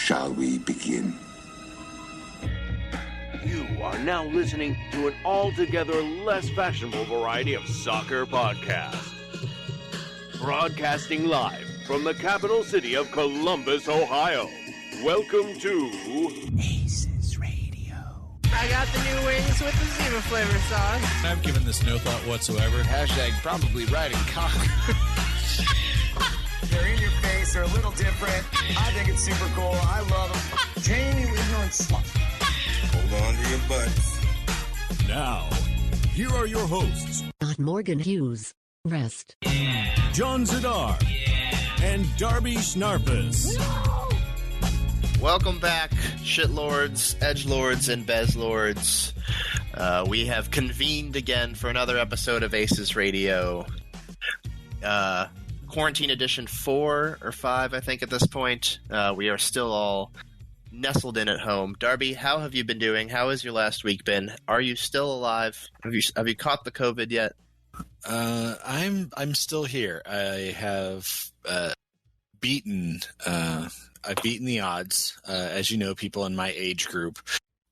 Shall we begin? You are now listening to an altogether less fashionable variety of soccer podcast. Broadcasting live from the capital city of Columbus, Ohio. Welcome to ACES Radio. I got the new wings with the Zima flavor sauce. I've given this no thought whatsoever. Hashtag probably riding cock. They're in your face. They're a little different. I think it's super cool. I love them. Jamie, you ignorant slut. Hold on to your butts. Now, here are your hosts. Morgan Hughes. Rest. John Zadar. And Darby Snarpus. No! Welcome back, shitlords, edgelords, and bezlords. We have convened again for another episode of ACES Radio. Quarantine edition 4 or 5, I think, at this point. We are still all nestled in at home. Darby, how have you been doing? How has your last week been? Are you still alive? Have you caught the COVID yet? I'm still here. I have beaten the odds. As you know, people in my age group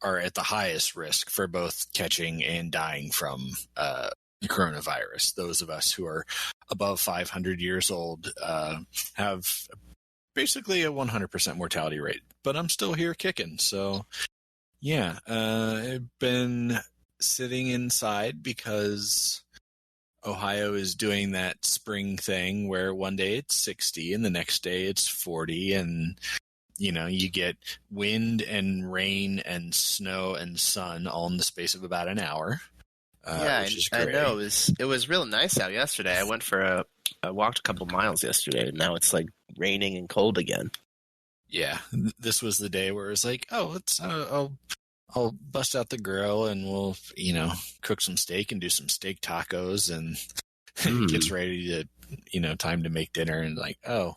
are at the highest risk for both catching and dying from coronavirus. Those of us who are above 500 years old have basically a 100% mortality rate. But I'm still here kicking. So, yeah, I've been sitting inside because Ohio is doing that spring thing where one day it's 60 and the next day it's 40, and you know, you get wind and rain and snow and sun all in the space of about an hour. Yeah, I know. It was real nice out yesterday. I walked a couple miles yesterday, and now it's like raining and cold again. Yeah, this was the day where it's like, oh, I'll bust out the grill and we'll, cook some steak and do some steak tacos, and it gets ready to, time to make dinner, and like, oh,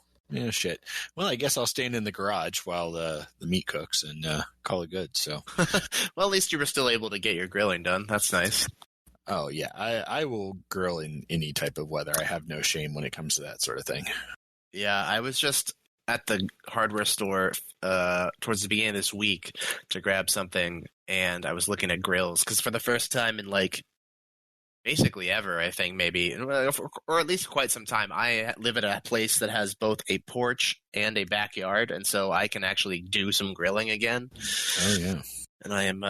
shit. Well, I guess I'll stand in the garage while the meat cooks and call it good. So, well, at least you were still able to get your grilling done. That's nice. Oh yeah, I will grill in any type of weather. I have no shame when it comes to that sort of thing. Yeah, I was just at the hardware store towards the beginning of this week to grab something, and I was looking at grills because for the first time in basically ever, I think, maybe, or at least quite some time, I live at a place that has both a porch and a backyard, and so I can actually do some grilling again. Oh yeah. And I am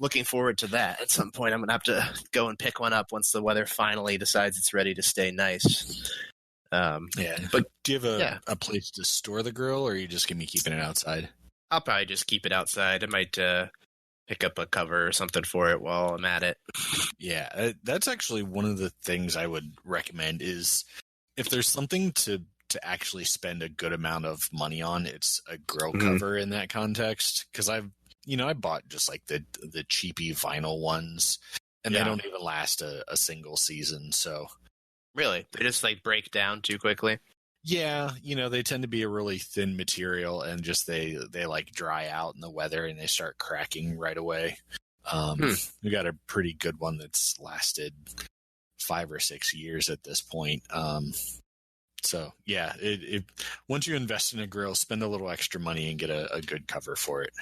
looking forward to that. At some point, I'm going to have to go and pick one up once the weather finally decides it's ready to stay nice. Yeah, but do you have a place to store the grill, or are you just going to be keeping it outside? I'll probably just keep it outside. I might pick up a cover or something for it while I'm at it. Yeah, that's actually one of the things I would recommend is if there's something to actually spend a good amount of money on, it's a grill cover in that context. Because I bought just like the cheapy vinyl ones, and they don't even last a single season. So really, they just break down too quickly. Yeah, they tend to be a really thin material, and just they dry out in the weather and they start cracking right away. We got a pretty good one that's lasted 5 or 6 years at this point. So yeah, once you invest in a grill, spend a little extra money and get a good cover for it.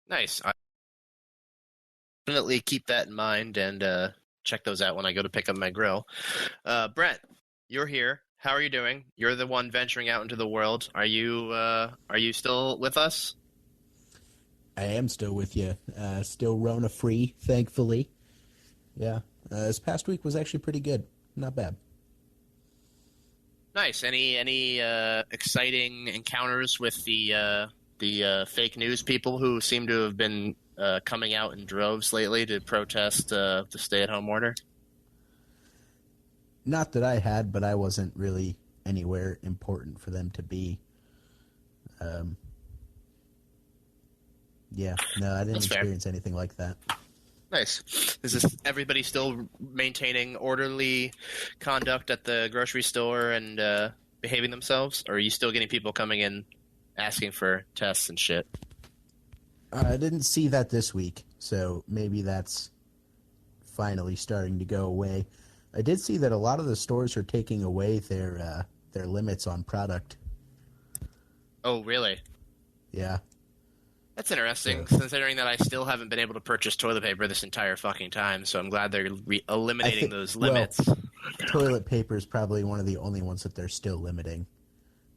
Nice. I definitely keep that in mind and check those out when I go to pick up my grill. Brent, you're here. How are you doing? You're the one venturing out into the world. Are you still with us? I am still with you. Still Rona free, thankfully. Yeah. This past week was actually pretty good. Not bad. Nice. Any exciting encounters with the fake news people who seem to have been coming out in droves lately to protest the stay-at-home order? Not that I had, but I wasn't really anywhere important for them to be. Yeah, no, I didn't experience anything like that. Nice. Is everybody still maintaining orderly conduct at the grocery store and behaving themselves? Or are you still getting people coming in asking for tests and shit? I didn't see that this week, so maybe that's finally starting to go away. I did see that a lot of the stores are taking away their limits on product. Oh, really? Yeah. That's interesting, So- considering that I still haven't been able to purchase toilet paper this entire fucking time, so I'm glad they're eliminating those limits. Toilet paper is probably one of the only ones that they're still limiting.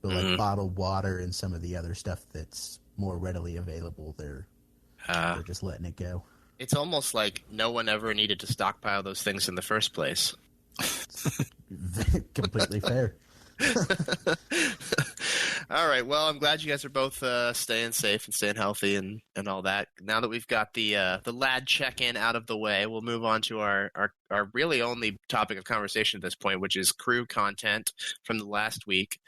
But like bottled water and some of the other stuff that's more readily available, they're just letting it go. It's almost like no one ever needed to stockpile those things in the first place. Completely fair. All right. Well, I'm glad you guys are both staying safe and staying healthy and all that. Now that we've got the lad check-in out of the way, we'll move on to our really only topic of conversation at this point, which is crew content from the last week.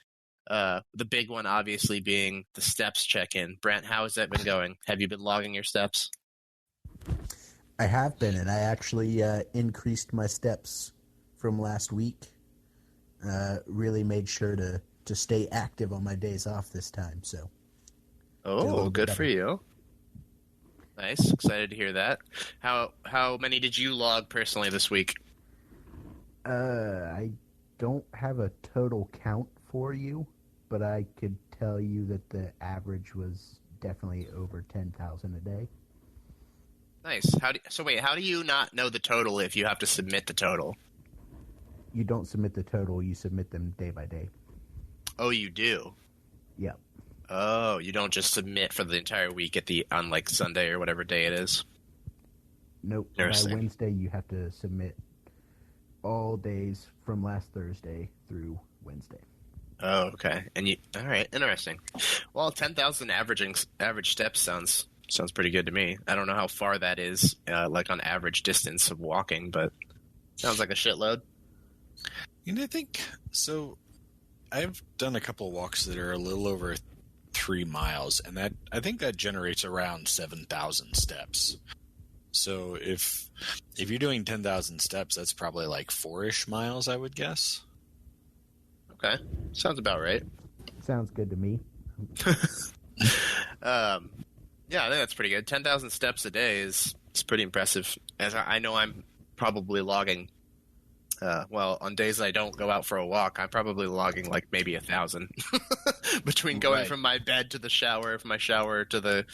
The big one, obviously, being the steps check-in. Brent, how has that been going? Have you been logging your steps? I have been, and I actually increased my steps from last week. Really made sure to stay active on my days off this time. So, oh, good for you. Nice, excited to hear that. How many did you log personally this week? I don't have a total count for you, but I could tell you that the average was definitely over 10,000 a day. Nice. How do you not know the total if you have to submit the total? You don't submit the total, you submit them day by day. Oh, you do? Yep. Oh, you don't just submit for the entire week on like Sunday or whatever day it is? Nope. By Wednesday, you have to submit all days from last Thursday through Wednesday. Oh, okay. All right, interesting. Well, 10,000 average steps sounds pretty good to me. I don't know how far that is, like on average distance of walking, but sounds like a shitload. I think so. I've done a couple walks that are a little over 3 miles, and I think that generates around 7,000 steps. So if you're doing 10,000 steps, that's probably like 4-ish miles, I would guess. Okay, sounds about right. Sounds good to me. Yeah, I think that's pretty good. 10,000 steps a day is pretty impressive. As I know, I'm probably logging. On days I don't go out for a walk, I'm probably logging like maybe 1,000 between going from my bed to the shower, from my shower to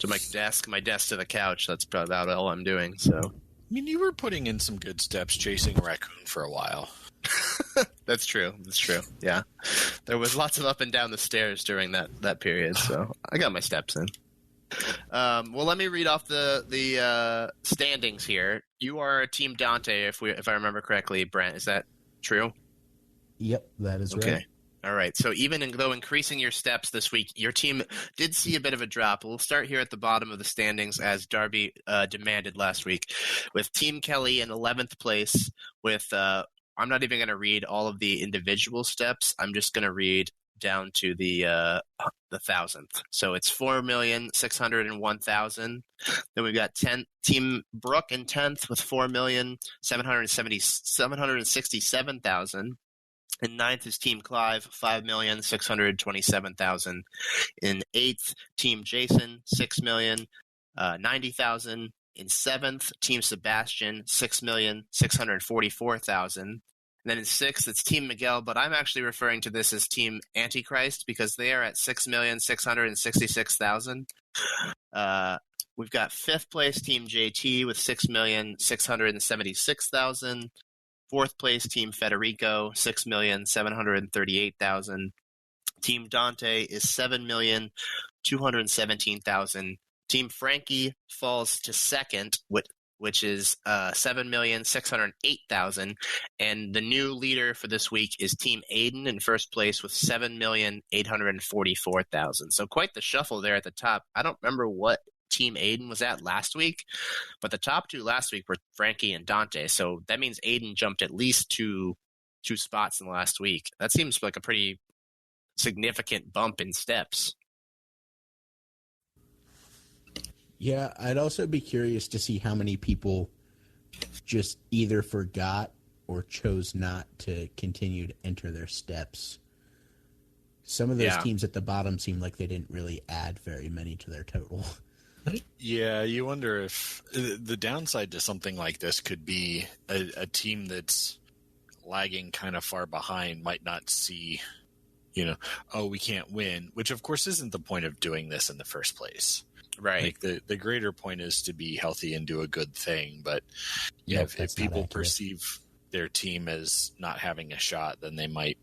my desk to the couch. That's about all I'm doing. So, I mean, you were putting in some good steps chasing a raccoon for a while. That's true. Yeah, there was lots of up and down the stairs during that period, so I got my steps in. Well, let me read off the standings here. You are Team Dante, if I remember correctly, Brent. Is that true? Yep, that is right. All right. So even though increasing your steps this week, your team did see a bit of a drop. We'll start here at the bottom of the standings as Drabby demanded last week, with Team Kelly in 11th place. With I'm not even going to read all of the individual steps. I'm just going to read down to the 1,000th. So it's 4,601,000. Then we've got Team Brooke in 10th with 4,767,000. In 9th is Team Clive, 5,627,000. In 8th, Team Jason, 6,090,000. In 7th, Team Sebastian, 6,644,000. And then in 6th, it's Team Miguel, but I'm actually referring to this as Team Antichrist because they are at 6,666,000. We've got 5th place Team JT with 6,676,000. 4th place Team Federico, 6,738,000. Team Dante is 7,217,000. Team Frankie falls to 2nd, which is 7,608,000. And the new leader for this week is Team Aiden in 1st place with 7,844,000. So quite the shuffle there at the top. I don't remember what Team Aiden was at last week, but the top 2 last week were Frankie and Dante. So that means Aiden jumped at least two spots in the last week. That seems like a pretty significant bump in steps. Yeah, I'd also be curious to see how many people just either forgot or chose not to continue to enter their steps. Some of those teams at the bottom seem like they didn't really add very many to their total. Yeah, you wonder if the downside to something like this could be a team that's lagging kind of far behind might not see, we can't win, which of course isn't the point of doing this in the first place. Right. Like the greater point is to be healthy and do a good thing. But Yeah, if that's not people accurate. perceive their team as not having a shot, then they might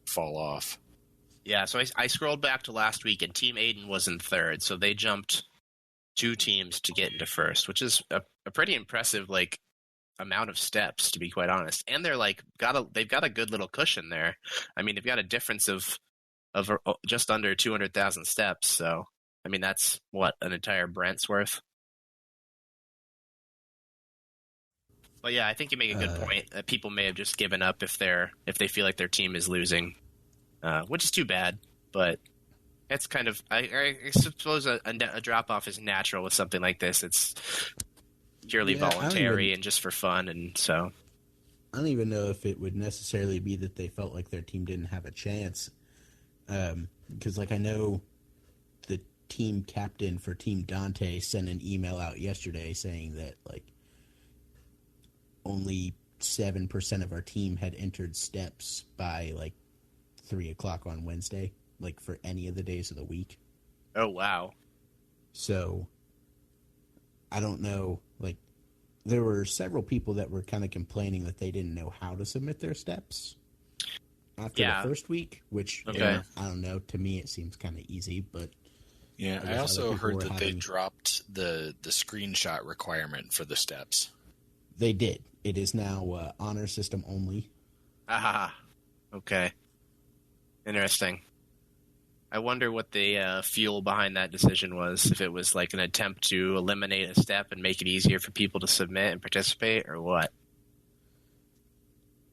fall off. Yeah, so I scrolled back to last week, and Team Aiden was in third, so they jumped 2 teams to get into first, which is a pretty impressive amount of steps, to be quite honest. And they're they've got a good little cushion there. I mean, they've got a difference of just under 200,000 steps. So I mean, that's what, an entire Brent's worth. But yeah, I think you make a good point that people may have just given up if they feel like their team is losing, which is too bad. But it's kind of I suppose a drop off is natural with something like this. It's purely voluntary and just for fun, and so I don't even know if it would necessarily be that they felt like their team didn't have a chance, because I know the team captain for Team Dante sent an email out yesterday saying that only 7% of our team had entered steps by 3:00 on Wednesday, for any of the days of the week. Oh wow! So I don't know. There were several people that were kind of complaining that they didn't know how to submit their steps after the first week, which I don't know. To me, it seems kind of easy, but I also heard that they dropped the screenshot requirement for the steps. They did. It is now honor system only. Aha. Okay. Interesting. I wonder what the fuel behind that decision was, if it was an attempt to eliminate a step and make it easier for people to submit and participate, or what.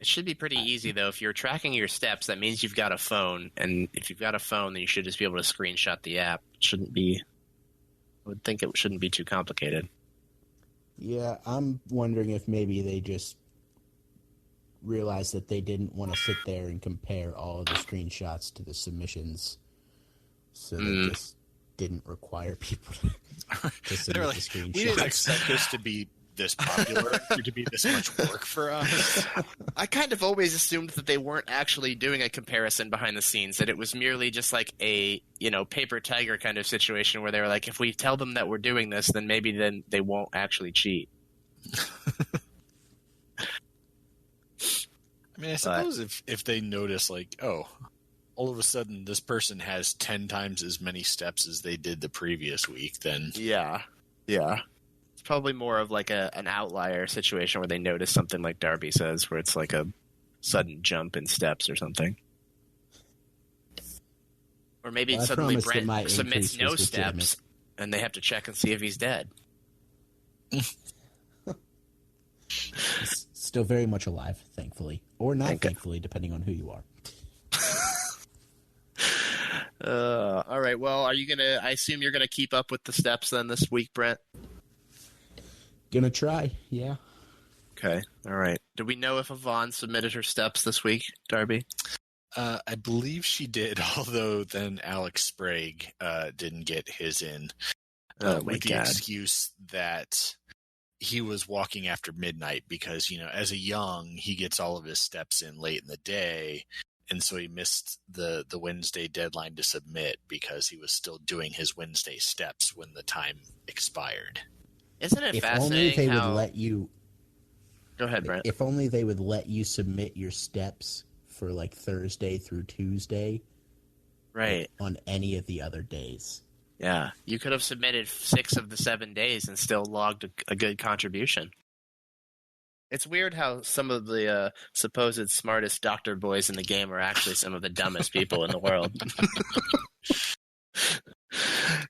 It should be pretty easy, though. If you're tracking your steps, that means you've got a phone, and if you've got a phone, then you should just be able to screenshot the app. I would think it shouldn't be too complicated. Yeah, I'm wondering if maybe they just realized that they didn't want to sit there and compare all of the screenshots to the submissions. So they just didn't require people to submit the screenshots. We didn't expect this to be this popular, to be this much work for us. I kind of always assumed that they weren't actually doing a comparison behind the scenes, that it was merely just a paper tiger kind of situation where they were if we tell them that we're doing this, then maybe then they won't actually cheat. I mean, I suppose if they notice all of a sudden this person has 10 times as many steps as they did the previous week, then yeah. It's probably more of an outlier situation where they notice something like Darby says, where it's a sudden jump in steps or something. Or maybe suddenly Brent submits no steps and they have to check and see if he's dead. He's still very much alive, thankfully. Or not thankfully, depending on who you are. All right. Well, I assume you're gonna keep up with the steps then this week, Brent? Gonna try, yeah. Okay. All right. Do we know if Yvonne submitted her steps this week, Darby? I believe she did, although then Alex Sprague didn't get his in with the excuse that he was walking after midnight because, as a young, he gets all of his steps in late in the day. And so he missed the Wednesday deadline to submit because he was still doing his Wednesday steps when the time expired. Isn't it fascinating only they how... would let you... Go ahead, Brent. If only they would let you submit your steps for Thursday through Tuesday. Right. On any of the other days. Yeah. You could have submitted 6 of the 7 days and still logged a good contribution. It's weird how some of the supposed smartest doctor boys in the game are actually some of the dumbest people in the world.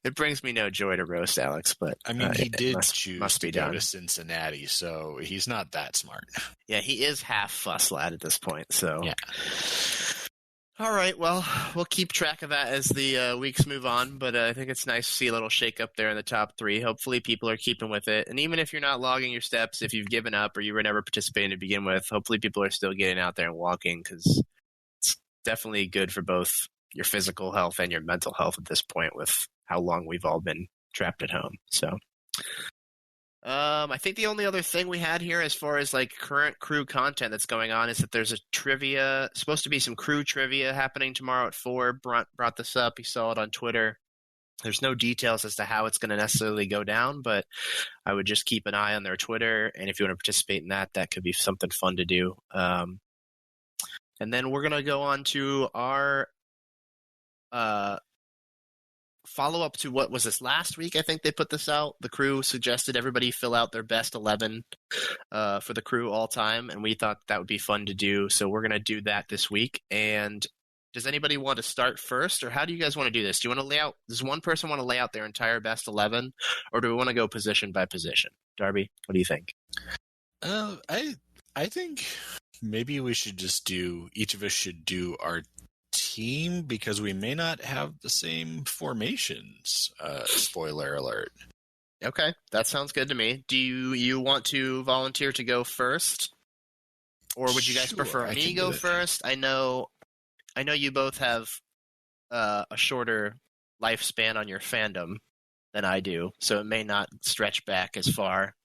It brings me no joy to roast Alex, but I mean, he did choose to go done. to Cincinnati, so he's not that smart. Yeah, he is half fuss lad at this point. So yeah. All right, well, we'll keep track of that as the weeks move on, but I think it's nice to see a little shake up there in the top 3. Hopefully people are keeping with it. And even if you're not logging your steps, if you've given up or you were never participating to begin with, hopefully people are still getting out there and walking, because it's definitely good for both your physical health and your mental health at this point with how long we've all been trapped at home. So I think the only other thing we had here as far as current crew content that's going on is that there's supposed to be some crew trivia happening tomorrow at 4. Bront brought this up. He saw it on Twitter. There's no details as to how it's going to necessarily go down, but I would just keep an eye on their Twitter, and if you want to participate in that, that could be something fun to do. And then we're going to go on to our follow-up to what was this last week. I think they put this out. The crew suggested everybody fill out their best 11 for the crew all time, and we thought that would be fun to do, so we're going to do that this week. And does anybody want to start first, or how do you guys want to do this? Do you want to lay out? Does one person want to lay out their entire best 11, or do we want to go position by position? Darby, what do you think? I think maybe we should just do. Each of us should do our team because we may not have the same formations. Spoiler alert. Okay, that sounds good to me. Do you want to volunteer to go first, or would you guys prefer me go first? I know you both have a shorter lifespan on your fandom than I do, so it may not stretch back as far.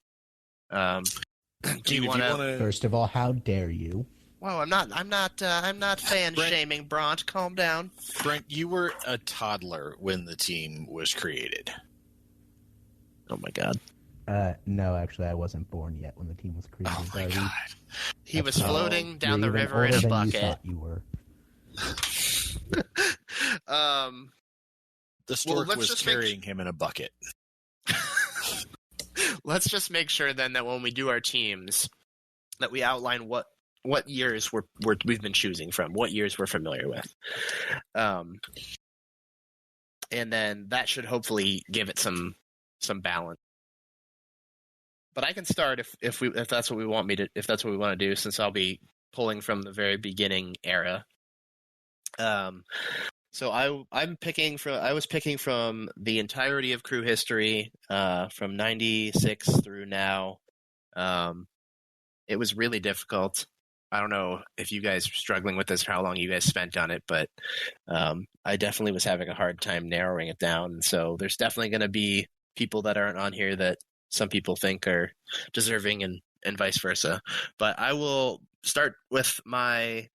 Do you want to? First of all, how dare you? Whoa, I'm not fan shaming, Bront. Calm down. Brent, you were a toddler when the team was created. Oh my God. No, actually, I wasn't born yet when the team was created. Oh my God. He was floating down the You're even river in a older than bucket. You thought you were. The stork let's was just carrying him in a bucket. Let's just make sure then that when we do our teams, that we outline what years we've been choosing from, what years we're familiar with, and then that should hopefully give it some balance. But I can start if that's what we want me to, if that's what we want to do, since I'll be pulling from the very beginning era. So I was picking from the entirety of crew history, from 96 through now. It was really difficult. I don't know if you guys are struggling with this, or how long you guys spent on it, but I definitely was having a hard time narrowing it down. So there's definitely going to be people that aren't on here that some people think are deserving, and vice versa. But I will start with my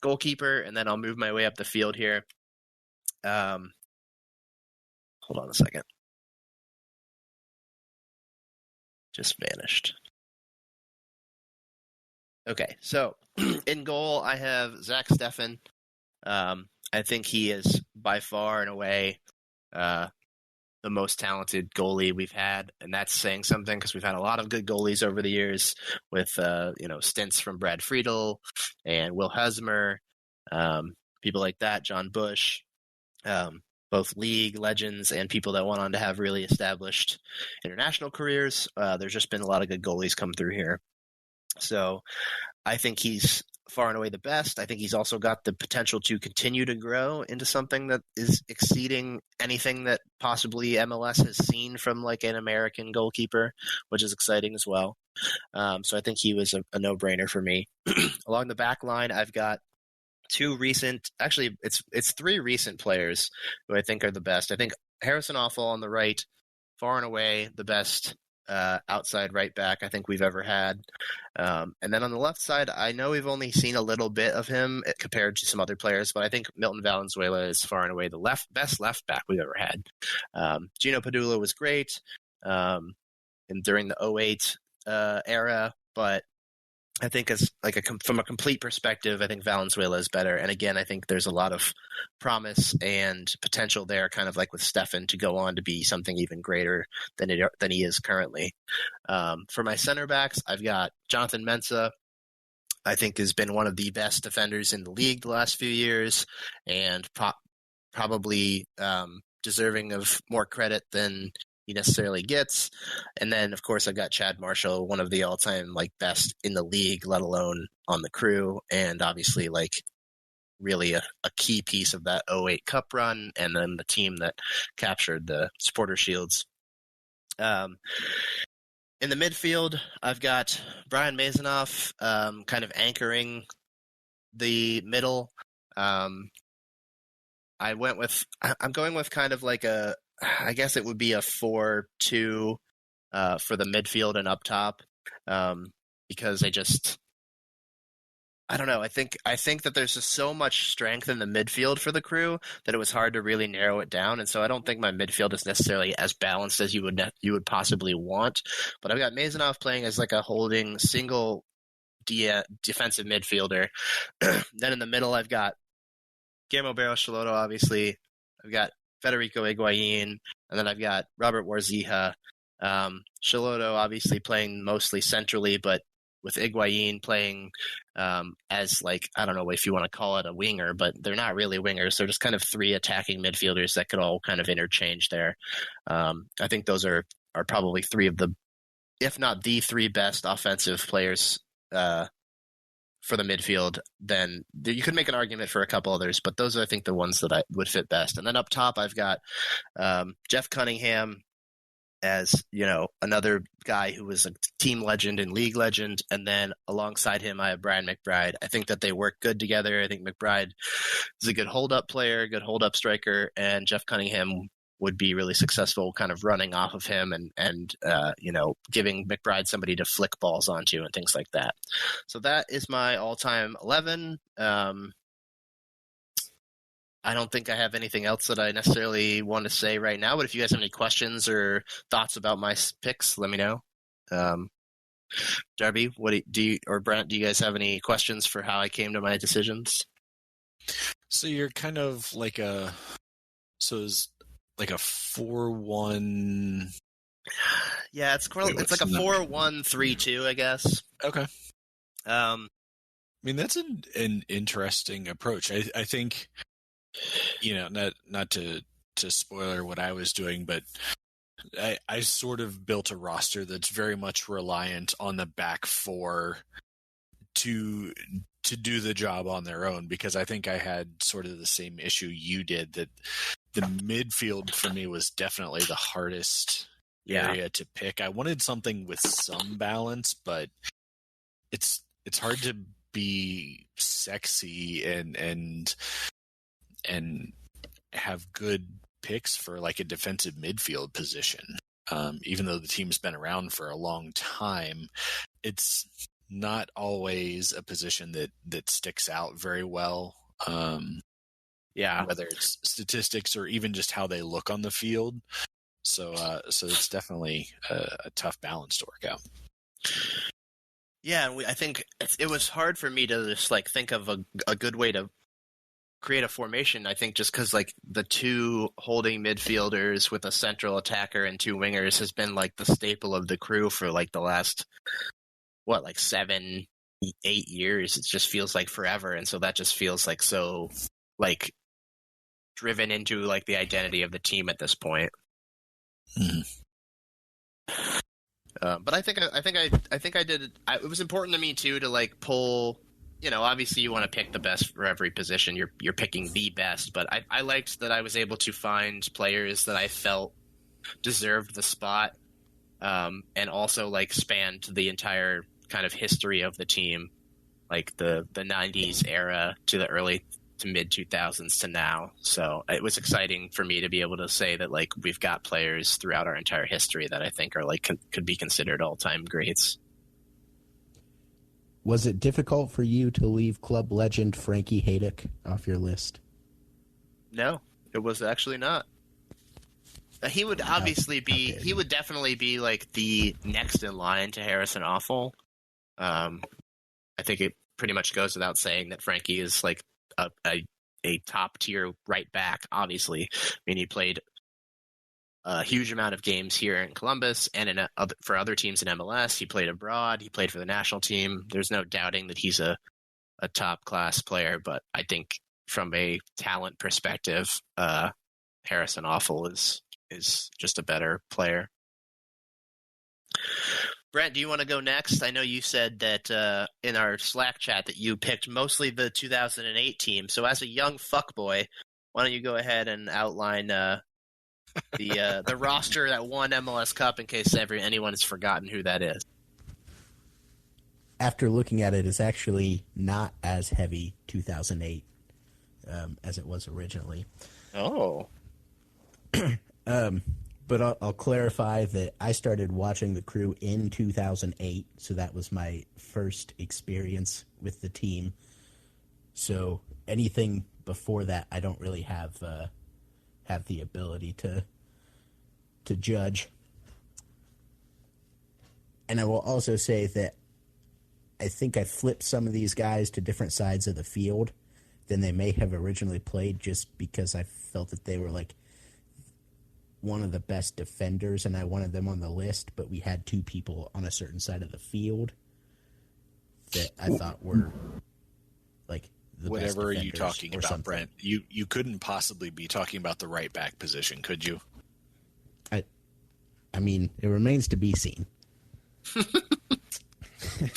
goalkeeper, and then I'll move my way up the field here. Hold on a second. Just vanished. Okay, so in goal, I have Zach Steffen. I think he is by far and away the most talented goalie we've had, and that's saying something because we've had a lot of good goalies over the years with stints from Brad Friedel and Will Hesmer, people like that, John Bush, both league legends and people that went on to have really established international careers. There's just been a lot of good goalies come through here. So I think he's far and away the best. I think he's also got the potential to continue to grow into something that is exceeding anything that possibly MLS has seen from like an American goalkeeper, which is exciting as well. So I think he was a no-brainer for me. Along the back line, I've got it's three recent players who I think are the best. I think Harrison Offal on the right, far and away the best outside right back I think we've ever had. And then on the left side, I know we've only seen a little bit of him compared to some other players, but I think Milton Valenzuela is far and away the best left back we've ever had. Gino Padula was great and during the 2008 era, but I think as from a complete perspective, I think Valenzuela is better. And again, I think there's a lot of promise and potential there, kind of like with Steffen, to go on to be something even greater than he is currently. For my center backs, I've got Jonathan Mensah. I think has been one of the best defenders in the league the last few years, and probably deserving of more credit than he necessarily gets. And then, of course, I've got Chad Marshall, one of the all-time best in the league, let alone on the crew, and obviously really a key piece of that 2008 Cup run, and then the team that captured the Supporter Shields. In the midfield, I've got Brian Mazonoff kind of anchoring the middle. I'm going with kind of I guess it would be a 4-2 for the midfield and up top, because I don't know. I think that there's just so much strength in the midfield for the Crew that it was hard to really narrow it down, and so I don't think my midfield is necessarily as balanced as you would possibly want. But I've got Mazanov playing as like a holding single defensive midfielder. Then in the middle, I've got Guillermo Barros Schelotto, obviously. I've got Federico Higuain, and then I've got Robert Warzija. Schelotto obviously playing mostly centrally, but with Higuain playing as, like, I don't know if you want to call it a winger, but they're not really wingers. They're just kind of three attacking midfielders that could all kind of interchange there. I think those are probably three of the, if not the three best offensive players for the midfield. Then you could make an argument for a couple others, but those are, I think, the ones that I would fit best. And then up top, I've got Jeff Cunningham as, another guy who was a team legend and league legend. And then alongside him, I have Brian McBride. I think that they work good together. I think McBride is a good hold-up player, good hold-up striker, and Jeff Cunningham would be really successful kind of running off of him and giving McBride somebody to flick balls onto and things like that. So that is my all-time 11. I don't think I have anything else that I necessarily want to say right now, but if you guys have any questions or thoughts about my picks, let me know. Drabby, or Brent, do you guys have any questions for how I came to my decisions? So you're kind of like it's like a 4-1. Yeah, it's like a 4-1-3-2, I guess. Okay. I mean, that's an interesting approach. I think, not to spoiler what I was doing, but I sort of built a roster that's very much reliant on the back four to do the job on their own, because I think I had sort of the same issue you did, that the midfield for me was definitely the hardest area to pick. I wanted something with some balance, but it's hard to be sexy and have good picks for like a defensive midfield position. Even though the team's been around for a long time, it's not always a position that sticks out very well. Whether it's statistics or even just how they look on the field. So it's definitely a tough balance to work out. Yeah, I think it was hard for me to just like think of a good way to create a formation. I think just because like the two holding midfielders with a central attacker and two wingers has been like the staple of the Crew for like the last 7-8 years. It just feels like forever, and so that just feels like so like driven into like the identity of the team at this point. But I think I did. It was important to me too to like pull. Obviously you want to pick the best for every position. You're picking the best, but I liked that I was able to find players that I felt deserved the spot, and also like spanned the entire kind of history of the team, like the 90s era to the early to mid 2000s to now. So it was exciting for me to be able to say that like we've got players throughout our entire history that I think are like could be considered all-time greats. Was it difficult for you to leave club legend Frankie Haydick off your list? No, it was actually not. He would obviously be. He would definitely be like the next in line to Harrison Offal. I think it pretty much goes without saying that Frankie is like a top tier right back. Obviously, I mean he played a huge amount of games here in Columbus and for other teams in MLS. He played abroad. He played for the national team. There's no doubting that he's a top class player. But I think from a talent perspective, Harrison Offal is just a better player. Brent, do you want to go next? I know you said that in our Slack chat that you picked mostly the 2008 team. So as a young fuckboy, why don't you go ahead and outline the roster that won MLS Cup in case anyone has forgotten who that is? After looking at it, it's actually not as heavy 2008 as it was originally. Oh. But I'll clarify that I started watching the Crew in 2008, so that was my first experience with the team. So anything before that, I don't really have the ability to judge. And I will also say that I think I flipped some of these guys to different sides of the field than they may have originally played, just because I felt that they were like one of the best defenders, and I wanted them on the list, but we had two people on a certain side of the field that I thought were like the Whatever are best you talking about, something. Brent? You couldn't possibly be talking about the right back position, could you? I mean, it remains to be seen. All right.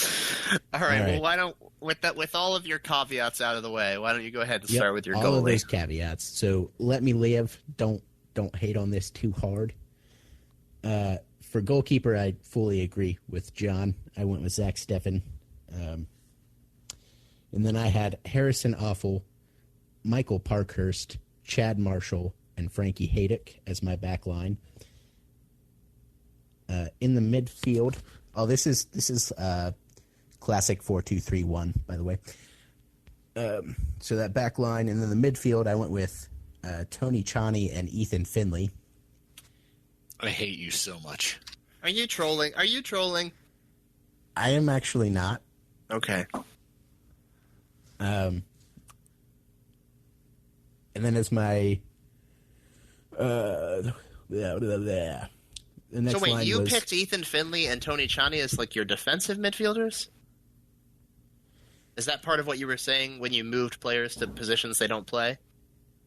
All right. Well, why don't with all of your caveats out of the way, why don't you go ahead and start with your all of goalie? those caveats. So let me live. Don't hate on this too hard. For goalkeeper, I fully agree with John. I went with Zach Steffen. And then I had Harrison Offal, Michael Parkhurst, Chad Marshall, and Frankie Haydick as my back line. In the midfield, this is classic 4-2-3-1, by the way. So that back line, and then the midfield, I went with Tony Chani and Ethan Finley. I hate you so much. Are you trolling? I am actually not. Okay. And then as my the next So wait, line you was, picked Ethan Finley and Tony Chani as like your defensive midfielders? Is that part of what you were saying when you moved players to positions they don't play?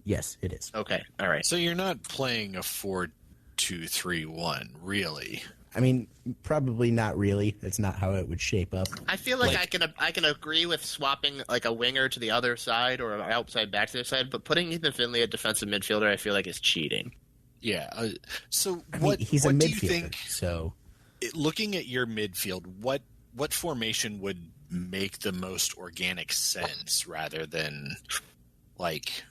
Yes, it is. Okay, all right. So you're not playing a 4-2-3-1, really? I mean, probably not really. That's not how it would shape up. I feel like I can agree with swapping like a winger to the other side or an outside back to the other side, but putting Ethan Finley at defensive midfielder, I feel like is cheating. Yeah. So I what? mean, he's what a do midfielder, you think? so Looking at your midfield, what formation would make the most organic sense rather than like?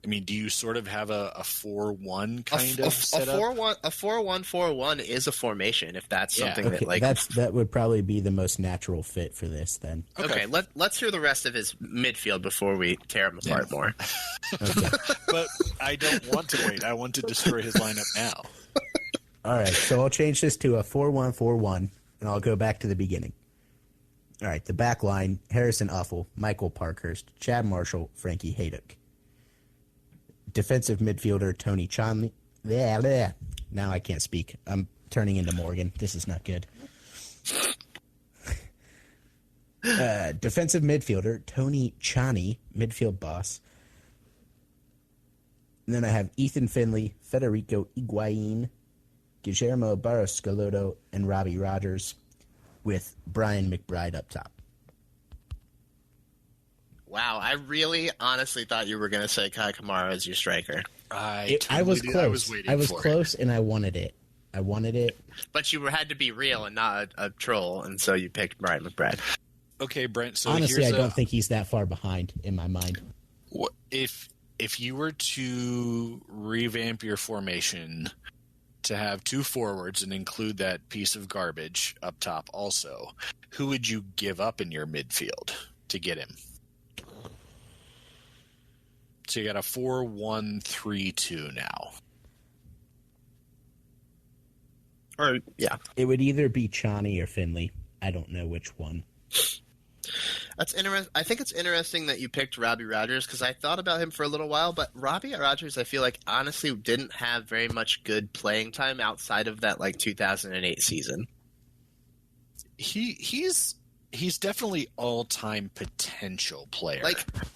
I mean, do you sort of have a 4-1 kind of setup? A 4-1-4-1 is a formation if that's something that like that would probably be the most natural fit for this then. Okay, let's hear the rest of his midfield before we tear him apart more. Okay. But I don't want to wait. I want to destroy his lineup now. All right, so I'll change this to a 4-1-4-1, and I'll go back to the beginning. All right, the back line, Harrison Offal, Michael Parkhurst, Chad Marshall, Frankie Haydick. Defensive midfielder, Tony Chani. Now I can't speak. I'm turning into Morgan. This is not good. Defensive midfielder, Tony Chani, midfield boss. And then I have Ethan Finley, Federico Higuain, Guillermo Barros-Schelotto, and Robbie Rogers, with Brian McBride up top. Wow, I really honestly thought you were going to say Kai Kamara as your striker. I was close. I was close, and I wanted it. But you had to be real and not a troll, and so you picked Brian McBride. Okay, Brent. So honestly, here's I don't think he's that far behind in my mind. If you were to revamp your formation to have two forwards and include that piece of garbage up top also, who would you give up in your midfield to get him? So you got a 4-1-3-2 now. Or yeah, it would either be Chani or Finley. I don't know which one. That's interesting. I think it's interesting that you picked Robbie Rogers because I thought about him for a little while, but Robbie Rogers, I feel like honestly didn't have very much good playing time outside of that like 2008 season. He's definitely all-time potential player.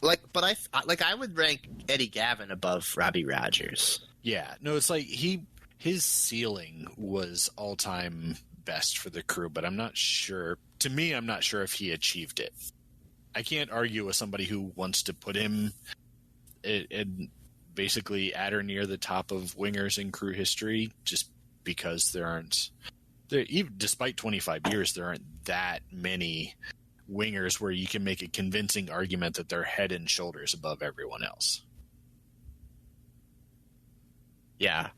But I would rank Eddie Gavin above Robbie Rogers. Yeah, no, it's like his ceiling was all-time best for the Crew, but I'm not sure. To me, I'm not sure if he achieved it. I can't argue with somebody who wants to put him in basically at or near the top of wingers in Crew history, just because even despite 25 years, there aren't that many wingers where you can make a convincing argument that they're head and shoulders above everyone else. Yeah.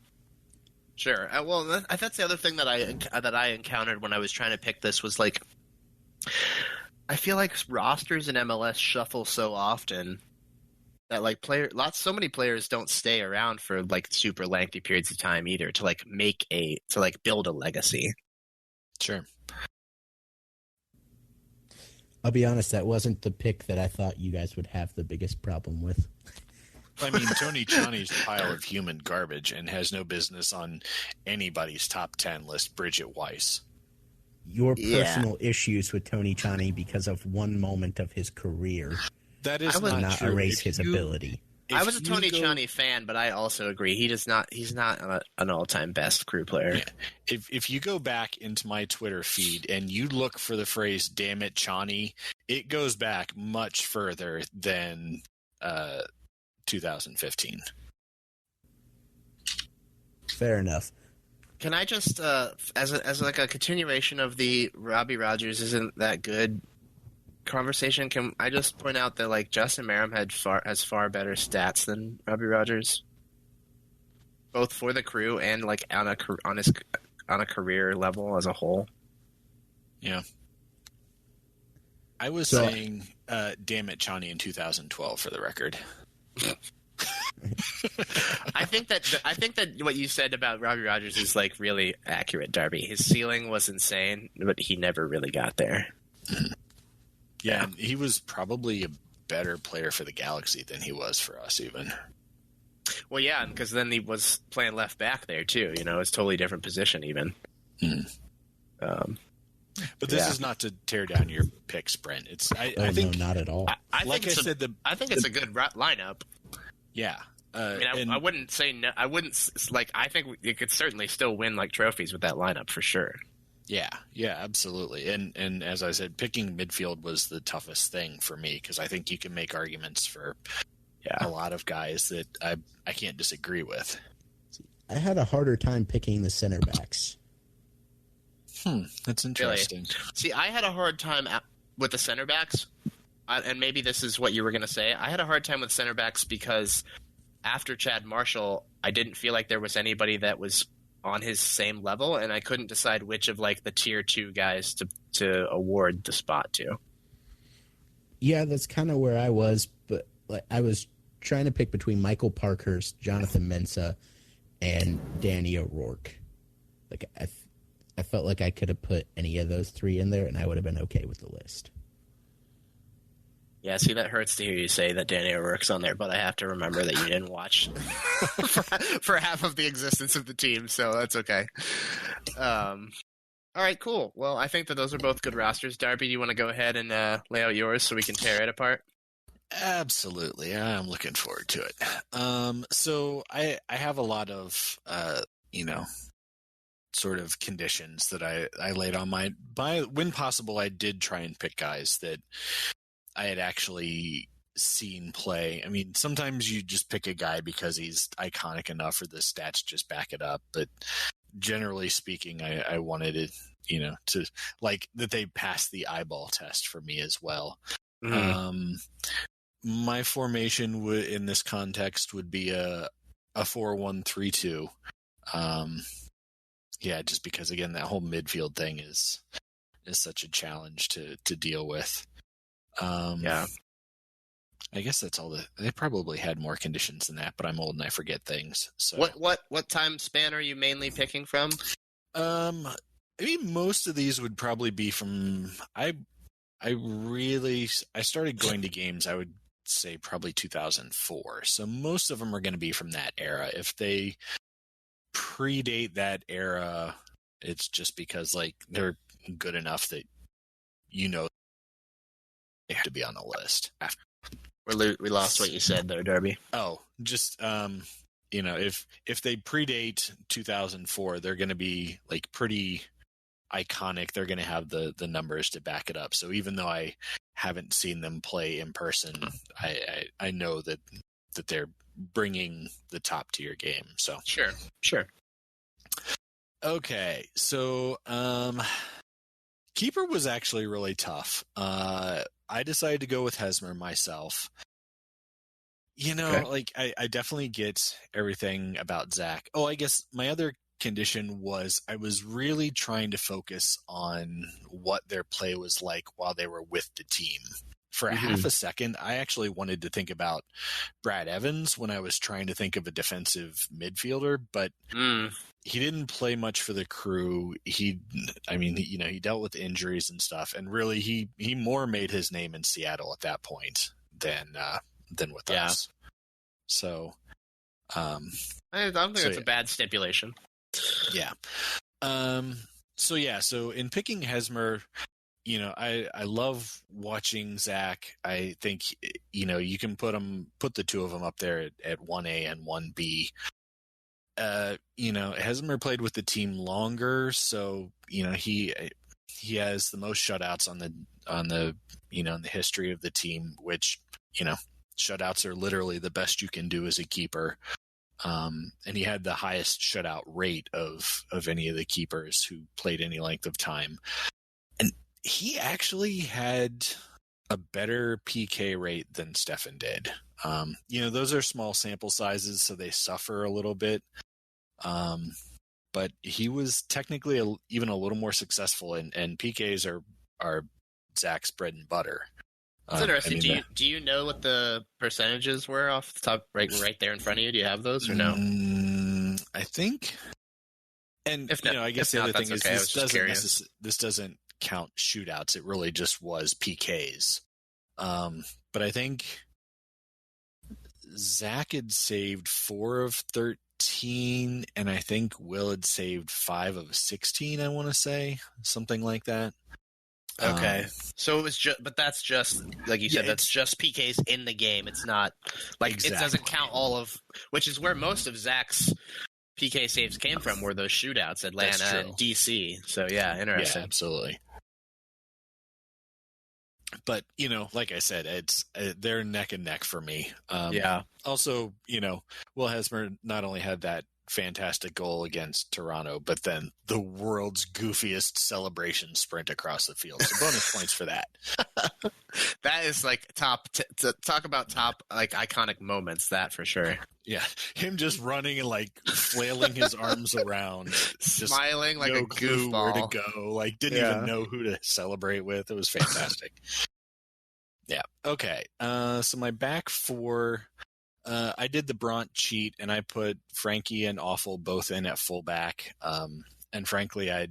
Sure. Well, that's the other thing that I encountered when I was trying to pick this was like, I feel like rosters in MLS shuffle so often that like so many players don't stay around for like super lengthy periods of time either to like build a legacy. Sure. I'll be honest, that wasn't the pick that I thought you guys would have the biggest problem with. I mean, Tony Chani's a pile of human garbage and has no business on anybody's top 10 list. Bridget Weiss. Your personal issues with Tony Chani because of one moment of his career that is not true. Erase his ability. I was a Tony Chani fan, but I also agree he's not an all-time best Crew player. Yeah. If you go back into my Twitter feed and you look for the phrase "damn it, Chani," it goes back much further than 2015. Fair enough. Can I just, as like a continuation of the Robbie Rogers isn't that good conversation, can I just point out that like Justin Merrim has far better stats than Robbie Rogers, both for the Crew and like on a career level as a whole. Yeah, I was saying, "Damn it, Chani" in 2012 for the record. I think that what you said about Robbie Rogers is like really accurate, Darby. His ceiling was insane, but he never really got there. Yeah, and he was probably a better player for the Galaxy than he was for us, even. Well, yeah, because then he was playing left back there too. You know, it's a totally different position, even. But this is not to tear down your picks, Brent. I think no, not at all. I think it's a good lineup. Yeah. I mean, I wouldn't say no. I wouldn't like. I think you could certainly still win like trophies with that lineup for sure. Yeah, absolutely. And as I said, picking midfield was the toughest thing for me because I think you can make arguments for a lot of guys that I can't disagree with. I had a harder time picking the center backs. That's interesting. Really? See, I had a hard time with the center backs, and maybe this is what you were going to say. I had a hard time with center backs because after Chad Marshall, I didn't feel like there was anybody that was on his same level, and I couldn't decide which of like the tier 2 guys to award the spot to. Yeah, that's kind of where I was, but like I was trying to pick between Michael Parkhurst, Jonathan Mensah, and Danny O'Rourke. Like I felt like I could have put any of those 3 in there, and I would have been okay with the list. Yeah, see, that hurts to hear you say that Danny O'Rourke's on there, but I have to remember that you didn't watch for half of the existence of the team, so that's okay. All right, cool. Well, I think that those are both good rosters. Darby, do you want to go ahead and lay out yours so we can tear it apart? Absolutely. I'm looking forward to it. So I have a lot of, sort of conditions that I laid on when possible, I did try and pick guys that I had actually seen play. I mean, sometimes you just pick a guy because he's iconic enough or the stats just back it up. But generally speaking, I wanted it, to like that they passed the eyeball test for me as well. Mm-hmm. My formation in this context would be a 4-1-3-2. Yeah, just because again that whole midfield thing is such a challenge to deal with. Yeah, I guess that's all. They probably had more conditions than that, but I'm old and I forget things. So what time span are you mainly picking from? I mean, most of these would probably be from. I started going to games, I would say probably 2004. So most of them are going to be from that era. If they predate that era, it's just because like they're good enough that they have to be on the list. We lost what you said there, Darby. Oh, just if they predate 2004, they're going to be like pretty iconic. They're going to have the numbers to back it up. So even though I haven't seen them play in person, I know that they're bringing the top tier game. So sure. Okay, so keeper was actually really tough. I decided to go with Hesmer myself. Okay. Like I definitely get everything about Zach. Oh, I guess my other condition was I was really trying to focus on what their play was like while they were with the team. For a half a second, I actually wanted to think about Brad Evans when I was trying to think of a defensive midfielder, but he didn't play much for the Crew. He dealt with injuries and stuff, and really he more made his name in Seattle at that point than with us. So, I don't think that's a bad stipulation. Yeah. So in picking Hesmer, I love watching Zach. I think, you can put the two of them up there at 1A and 1B. Hesmer played with the team longer, so, he has the most shutouts on the in the history of the team, which, shutouts are literally the best you can do as a keeper. And he had the highest shutout rate of any of the keepers who played any length of time. And he actually had a better PK rate than Stefan did. Those are small sample sizes, so they suffer a little bit. But he was technically even a little more successful, and PKs are Zach's bread and butter. That's interesting. Do you know what the percentages were off the top, right there in front of you? Do you have those or no? I think. And if not, I guess the other thing is okay. this doesn't count shootouts. It really just was PKs. But I think Zach had saved 4 of 13, and I think Will had saved 5 of 16. I want to say something like that. Okay, so it was but that's just like you said. That's just PKs in the game. It's not like It doesn't count all of, which is where most of Zach's PK saves came from. Were those shootouts, Atlanta and DC? So yeah, interesting. Yeah, absolutely. But like I said, it's they're neck and neck for me. Also, Will Hesmer not only had that fantastic goal against Toronto, but then the world's goofiest celebration sprint across the field. So bonus points for that. That is like top. Talk about top like iconic moments. That for sure. Yeah, him just running and like flailing his arms around, just smiling like a goofball. Where to go? Like didn't even know who to celebrate with. It was fantastic. Yeah. Okay. So my back four. I did the Bront cheat, and I put Frankie and Awful both in at fullback. And frankly, I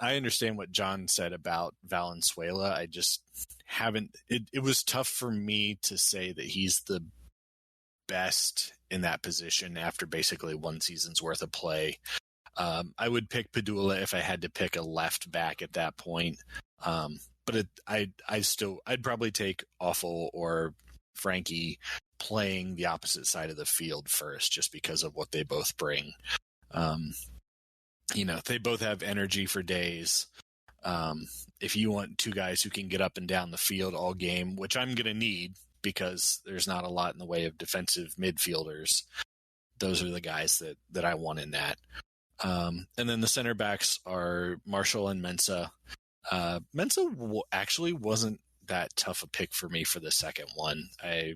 understand what John said about Valenzuela. I just haven't. It was tough for me to say that he's the best in that position after basically one season's worth of play. I would pick Padula if I had to pick a left back at that point. But I'd probably take Awful or Frankie playing the opposite side of the field first, just because of what they both bring. They both have energy for days. If you want two guys who can get up and down the field all game, which I'm going to need because there's not a lot in the way of defensive midfielders, those are the guys that I want in that. And then the center backs are Marshall and Mensah. Mensah actually wasn't that tough a pick for me for the second one. A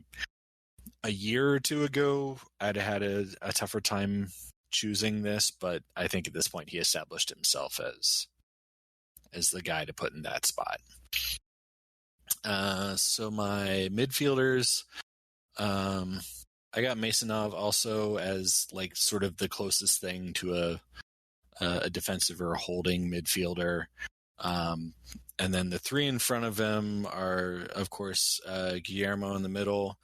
year or two ago, I'd had a tougher time choosing this, but I think at this point he established himself as the guy to put in that spot. So my midfielders, I got Masonov also as like sort of the closest thing to a defensive or a holding midfielder. And then the three in front of him are, of course, Guillermo in the middle,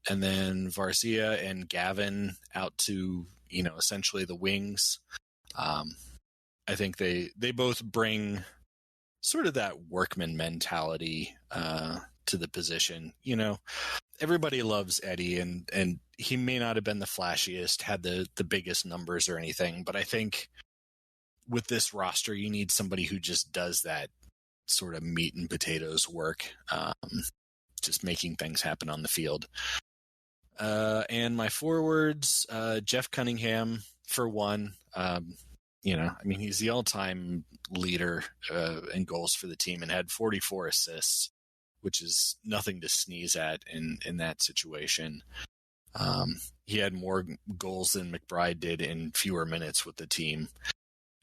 and then Varsia and Gavin out to, essentially the wings. I think they both bring sort of that workman mentality to the position. Everybody loves Eddie, and he may not have been the flashiest, had the biggest numbers or anything, but I think with this roster, you need somebody who just does that sort of meat and potatoes work, just making things happen on the field. And my forwards, Jeff Cunningham for one. He's the all-time leader in goals for the team and had 44 assists, which is nothing to sneeze at in that situation. He had more goals than McBride did in fewer minutes with the team.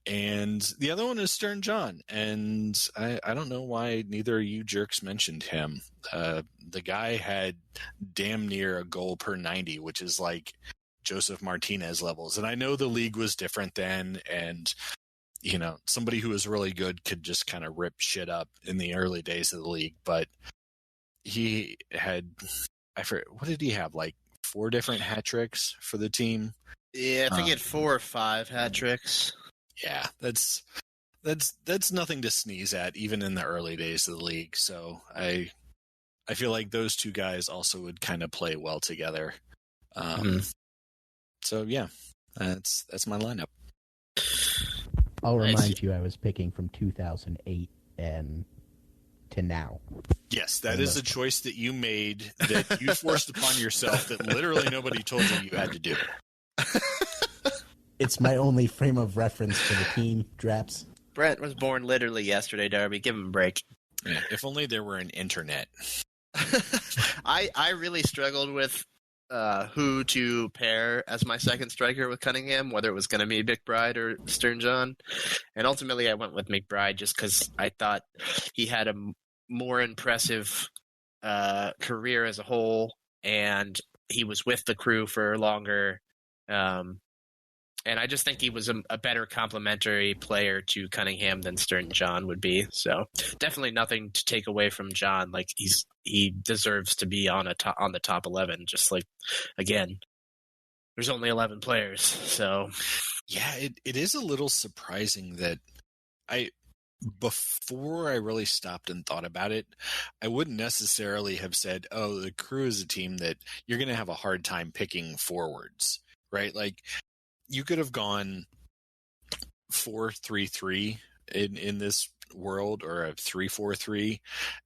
And the other one is Stern John. And I don't know why neither of you jerks mentioned him. The guy had damn near a goal per 90, which is like Joseph Martinez levels. And I know the league was different then. And, you know, somebody who was really good could just kind of rip shit up in the early days of the league. But he had, what did he have? Like 4 different hat tricks for the team? Yeah, I think he had 4 or 5 hat tricks. Yeah, that's nothing to sneeze at, even in the early days of the league. So I feel like those two guys also would kind of play well together. So yeah, that's my lineup. I'll remind you, I was picking from 2008 and to now. Yes, that is a choice that you made, that you forced upon yourself, that literally nobody told you had to do. It's my only frame of reference for the team, Draps. Brent was born literally yesterday, Darby. Give him a break. Yeah, if only there were an internet. I really struggled with who to pair as my second striker with Cunningham, whether it was going to be McBride or Stern John. And ultimately I went with McBride just because I thought he had a more impressive career as a whole, and he was with the Crew for longer. And I just think he was a better complementary player to Cunningham than Stern John would be. So definitely nothing to take away from John. Like he deserves to be on the top 11. Just like, again, there's only 11 players. So yeah, it is a little surprising that before I really stopped and thought about it, I wouldn't necessarily have said, oh, the Crew is a team that you're going to have a hard time picking forwards, right? Like, you could have gone 4-3-3 in this world, or a 3-4-3,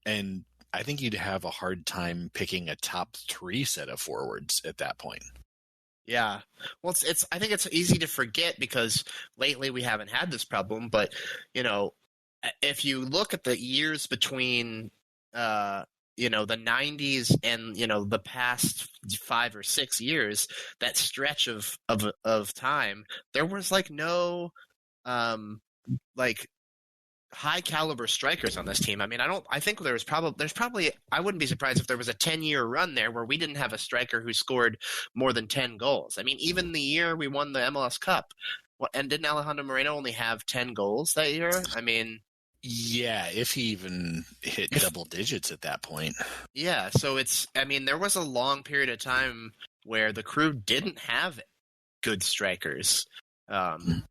and I think you'd have a hard time picking a top 3 set of forwards at that point. Yeah. Well, I think it's easy to forget because lately we haven't had this problem, but, you know, if you look at the years between the 90s and, the past 5 or 6 years, that stretch of time, there was no high caliber strikers on this team. I mean, I think there's probably, I wouldn't be surprised if there was a 10-year run there where we didn't have a striker who scored more than 10 goals. I mean, even the year we won the MLS Cup, and didn't Alejandro Moreno only have 10 goals that year? I mean, yeah, if he even hit double digits at that point. Yeah, so there was a long period of time where the Crew didn't have good strikers, and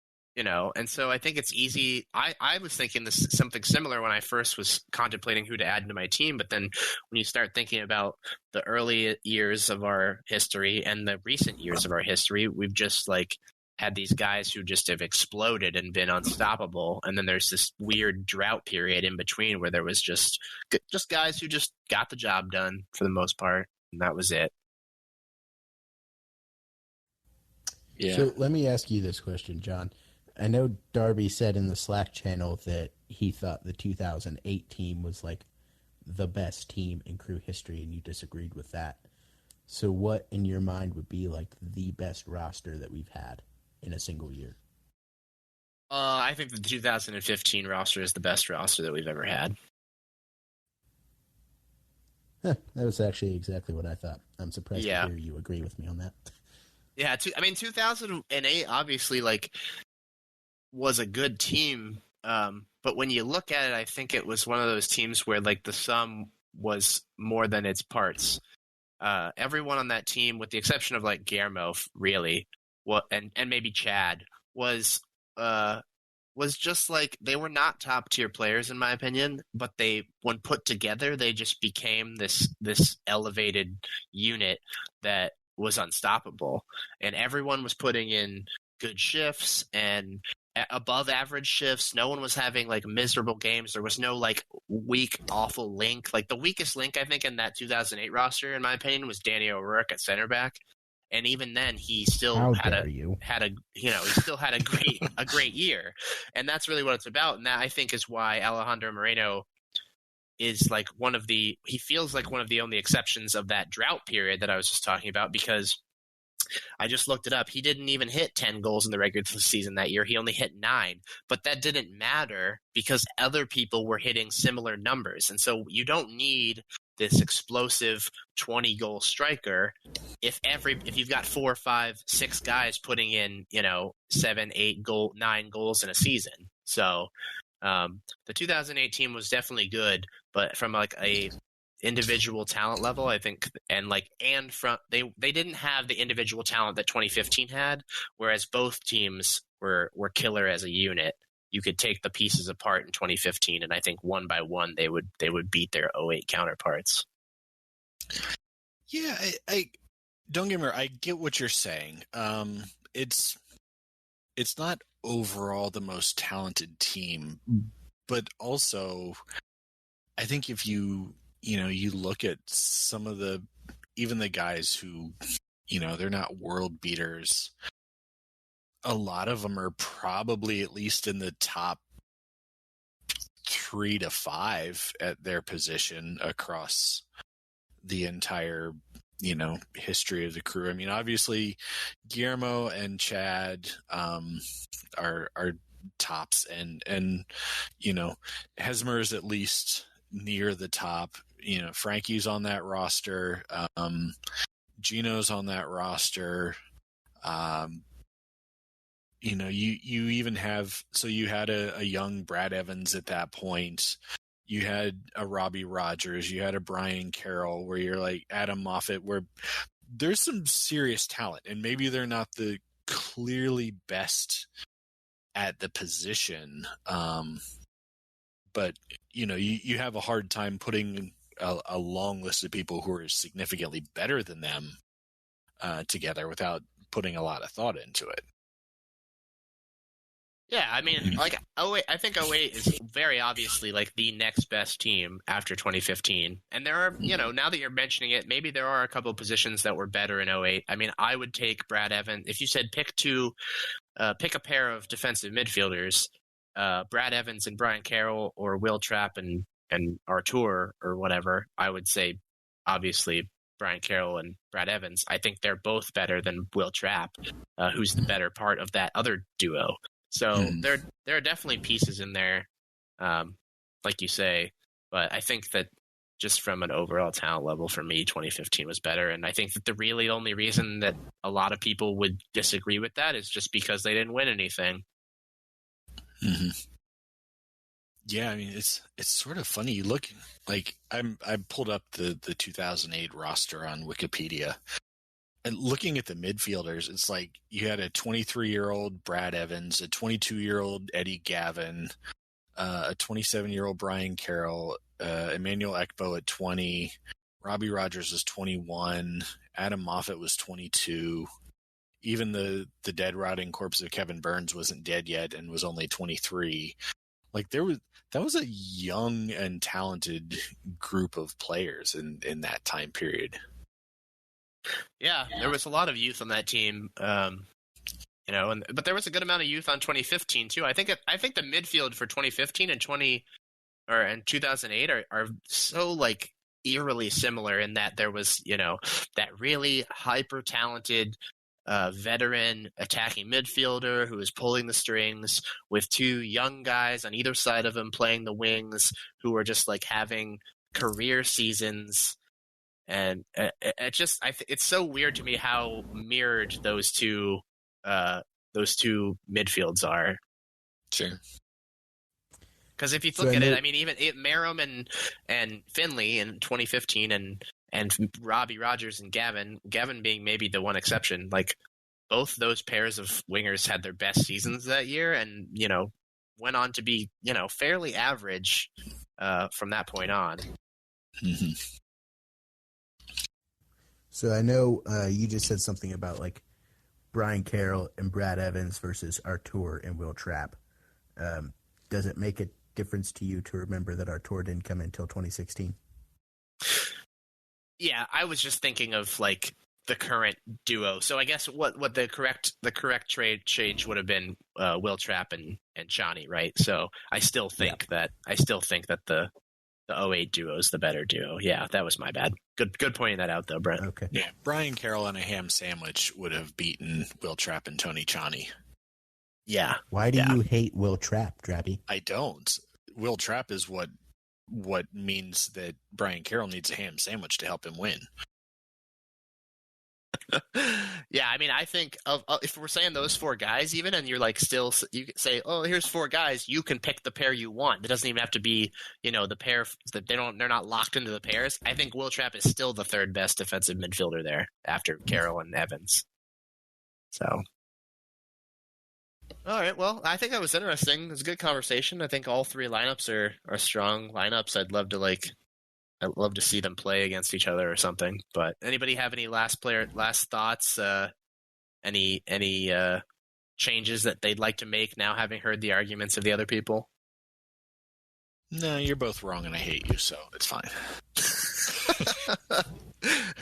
so I think it's easy. I was thinking something similar when I first was contemplating who to add into my team, but then when you start thinking about the early years of our history and the recent years of our history, we've just had these guys who just have exploded and been unstoppable. And then there's this weird drought period in between where there was just guys who just got the job done for the most part. And that was it. Yeah. So let me ask you this question, John. I know Darby said in the Slack channel that he thought the 2008 team was the best team in Crew history, and you disagreed with that. So what in your mind would be the best roster that we've had in a single year? I think the 2015 roster is the best roster that we've ever had. That was actually exactly what I thought. I'm surprised to hear you agree with me on that. Yeah, 2008 obviously was a good team, but when you look at it, I think it was one of those teams where the sum was more than its parts. Everyone on that team, with the exception of Guillermo, really, and maybe Chad, was just they were not top tier players in my opinion, but when put together, they just became this elevated unit that was unstoppable, and everyone was putting in good shifts and above average shifts. No one was having miserable games. There was no weak, awful link. The weakest link I think in that 2008 roster, in my opinion, was Danny O'Rourke at center back. And even then, he still had a great year, and that's really what it's about. And that I think is why Alejandro Moreno is like he feels like one of the only exceptions of that drought period that I was just talking about, because I just looked it up. He didn't even hit 10 goals in the regular season that year. He only hit 9, but that didn't matter because other people were hitting similar numbers. And so you don't need this explosive 20-goal striker if you've got 4, 5, 6 guys putting in, 7, 8 9 goals in a season. So the 2008 team was definitely good, but from like a individual talent level, I think, and from they didn't have the individual talent that 2015 had, whereas both teams were killer as a unit. You could take the pieces apart in 2015, and I think one by one they would beat their 08 counterparts. Yeah, I don't get me wrong. I get what you're saying. It's not overall the most talented team, but also I think if you look at some of even the guys who, they're not world beaters. A lot of them are probably at least in the top 3 to 5 at their position across the entire, history of the Crew. I mean, obviously Guillermo and Chad are tops, and Hesmer is at least near the top. Frankie's on that roster. Gino's on that roster. You even have, so you had a young Brad Evans at that point. You had a Robbie Rogers. You had a Brian Carroll, where you're like Adam Moffat, where there's some serious talent, and maybe they're not the clearly best at the position. But you have a hard time putting a long list of people who are significantly better than them together without putting a lot of thought into it. Yeah, I mean, like 08, I think 08 is very obviously like the next best team after 2015. And there are, now that you're mentioning it, maybe there are a couple of positions that were better in 08. I mean, I would take Brad Evans. If you said pick a pair of defensive midfielders, Brad Evans and Brian Carroll, or Will Trapp and Artur or whatever, I would say obviously Brian Carroll and Brad Evans. I think they're both better than Will Trapp, who's the better part of that other duo. So there are definitely pieces in there, like you say, but I think that just from an overall talent level, for me, 2015 was better. And I think that the really only reason that a lot of people would disagree with that is just because they didn't win anything. Mm-hmm. Yeah, I mean, it's sort of funny. You look, like I pulled up the 2008 roster on Wikipedia, and looking at the midfielders, it's like you had a 23-year-old Brad Evans, a 22-year-old Eddie Gavin, a 27-year-old Brian Carroll, Emmanuel Ekbo at 20, Robbie Rogers was 21, Adam Moffat was 22. Even the dead rotting corpse of Kevin Burns wasn't dead yet and was only 23. Like that was a young and talented group of players in that time period. Yeah, there was a lot of youth on that team, but there was a good amount of youth on 2015 too. I think the midfield for 2015 and 2008 are so like eerily similar in that there was that really hyper talented veteran attacking midfielder who was pulling the strings with 2 young guys on either side of him playing the wings who were just like having career seasons. And it's so weird to me how mirrored those two midfields are. Sure. Because if you look at it, I mean, even Merrim and Finley in 2015 and Robbie Rogers and Gavin being maybe the one exception, like both those pairs of wingers had their best seasons that year and, went on to be, fairly average from that point on. Mm-hmm. So I know you just said something about like Brian Carroll and Brad Evans versus Artur and Will Trapp. Does it make a difference to you to remember that Artur didn't come in until 2016? Yeah, I was just thinking of like the current duo. So I guess what the correct trade change would have been Will Trapp and Johnny, right? So I still think that the the 08 duo is the better duo. Yeah, that was my bad. Good pointing that out, though, Brent. Okay. Yeah, Brian Carroll and a ham sandwich would have beaten Will Trapp and Tony Chani. Yeah. Why do you hate Will Trapp, Drabby? I don't. Will Trapp is what means that Brian Carroll needs a ham sandwich to help him win. Yeah, I mean, I think if we're saying those 4 guys even, and you're like still, you can say, oh, here's 4 guys, you can pick the pair you want. It doesn't even have to be, the pair that they're not locked into the pairs. I think Will Trapp is still the 3rd best defensive midfielder there after Carroll and Evans. So, all right, well, I think that was interesting. It was a good conversation. I think all 3 lineups are strong lineups. I'd love to see them play against each other or something. But anybody have any last thoughts? Any changes that they'd like to make now, having heard the arguments of the other people? No, you're both wrong, and I hate you, so it's fine.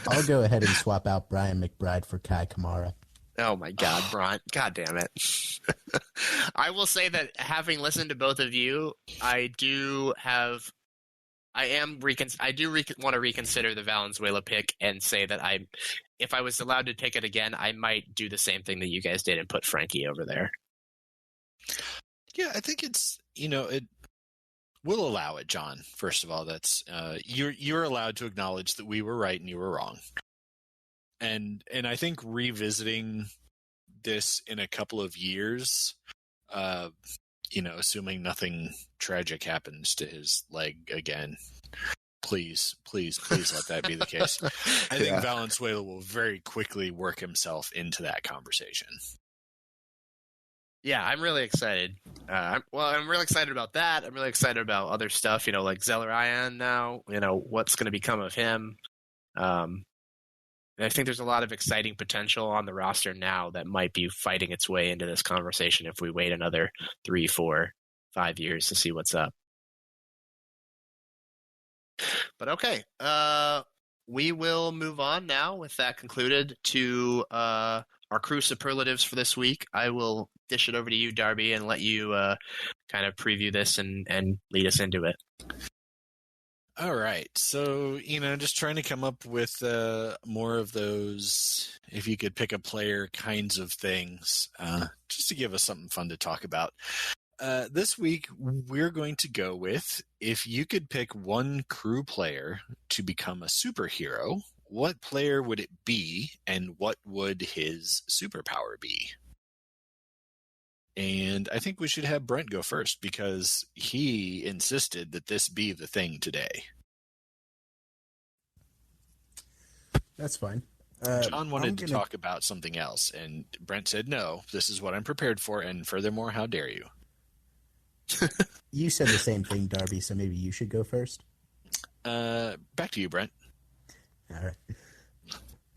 I'll go ahead and swap out Brian McBride for Kai Kamara. Oh my God, Bront! God damn it! I will say that having listened to both of you, I do want to reconsider the Valenzuela pick and say that if I was allowed to pick it again, I might do the same thing that you guys did and put Frankie over there. Yeah, I think it's, it will allow it, John. First of all, that's you're allowed to acknowledge that we were right and you were wrong. And I think revisiting this in a couple of years, assuming nothing tragic happens to his leg again, please let that be the case. I think Valenzuela will very quickly work himself into that conversation. Yeah, I'm really excited. I'm really excited about that. I'm really excited about other stuff, like Zelarayan now, what's going to become of him. And I think there's a lot of exciting potential on the roster now that might be fighting its way into this conversation if we wait another 3, 4, 5 years to see what's up. But okay, we will move on now with that concluded to our crew superlatives for this week. I will dish it over to you, Darby, and let you kind of preview this and lead us into it. All right. So, just trying to come up with more of those, if you could pick a player kinds of things, just to give us something fun to talk about. This week, we're going to go with, if you could pick one crew player to become a superhero, what player would it be, and what would his superpower be? And I think we should have Brent go first because he insisted that this be the thing today. That's fine. John wanted to talk about something else, and Brent said, no, this is what I'm prepared for, and furthermore, how dare you? You said the same thing, Darby, so maybe you should go first. Back to you, Brent. All right.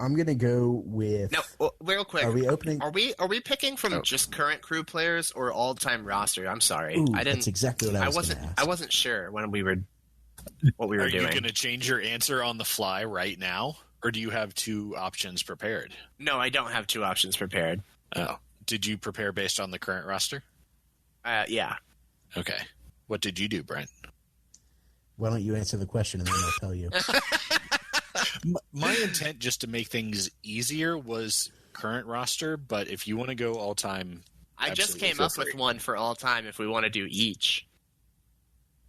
I'm gonna go with. No, real quick. Are we opening? Are we picking from just current crew players or all-time roster? I'm sorry, Ooh, I didn't. That's exactly what I wasn't. Gonna ask. I wasn't sure when we were what we were doing. Are you going to change your answer on the fly right now, or do you have 2 options prepared? No, I don't have 2 options prepared. Oh, did you prepare based on the current roster? Yeah. Okay. What did you do, Brent? Why don't you answer the question and then I'll tell you. My intent, just to make things easier, was current roster, but if you want to go all time, I just came up with one for all time. If we want to do each.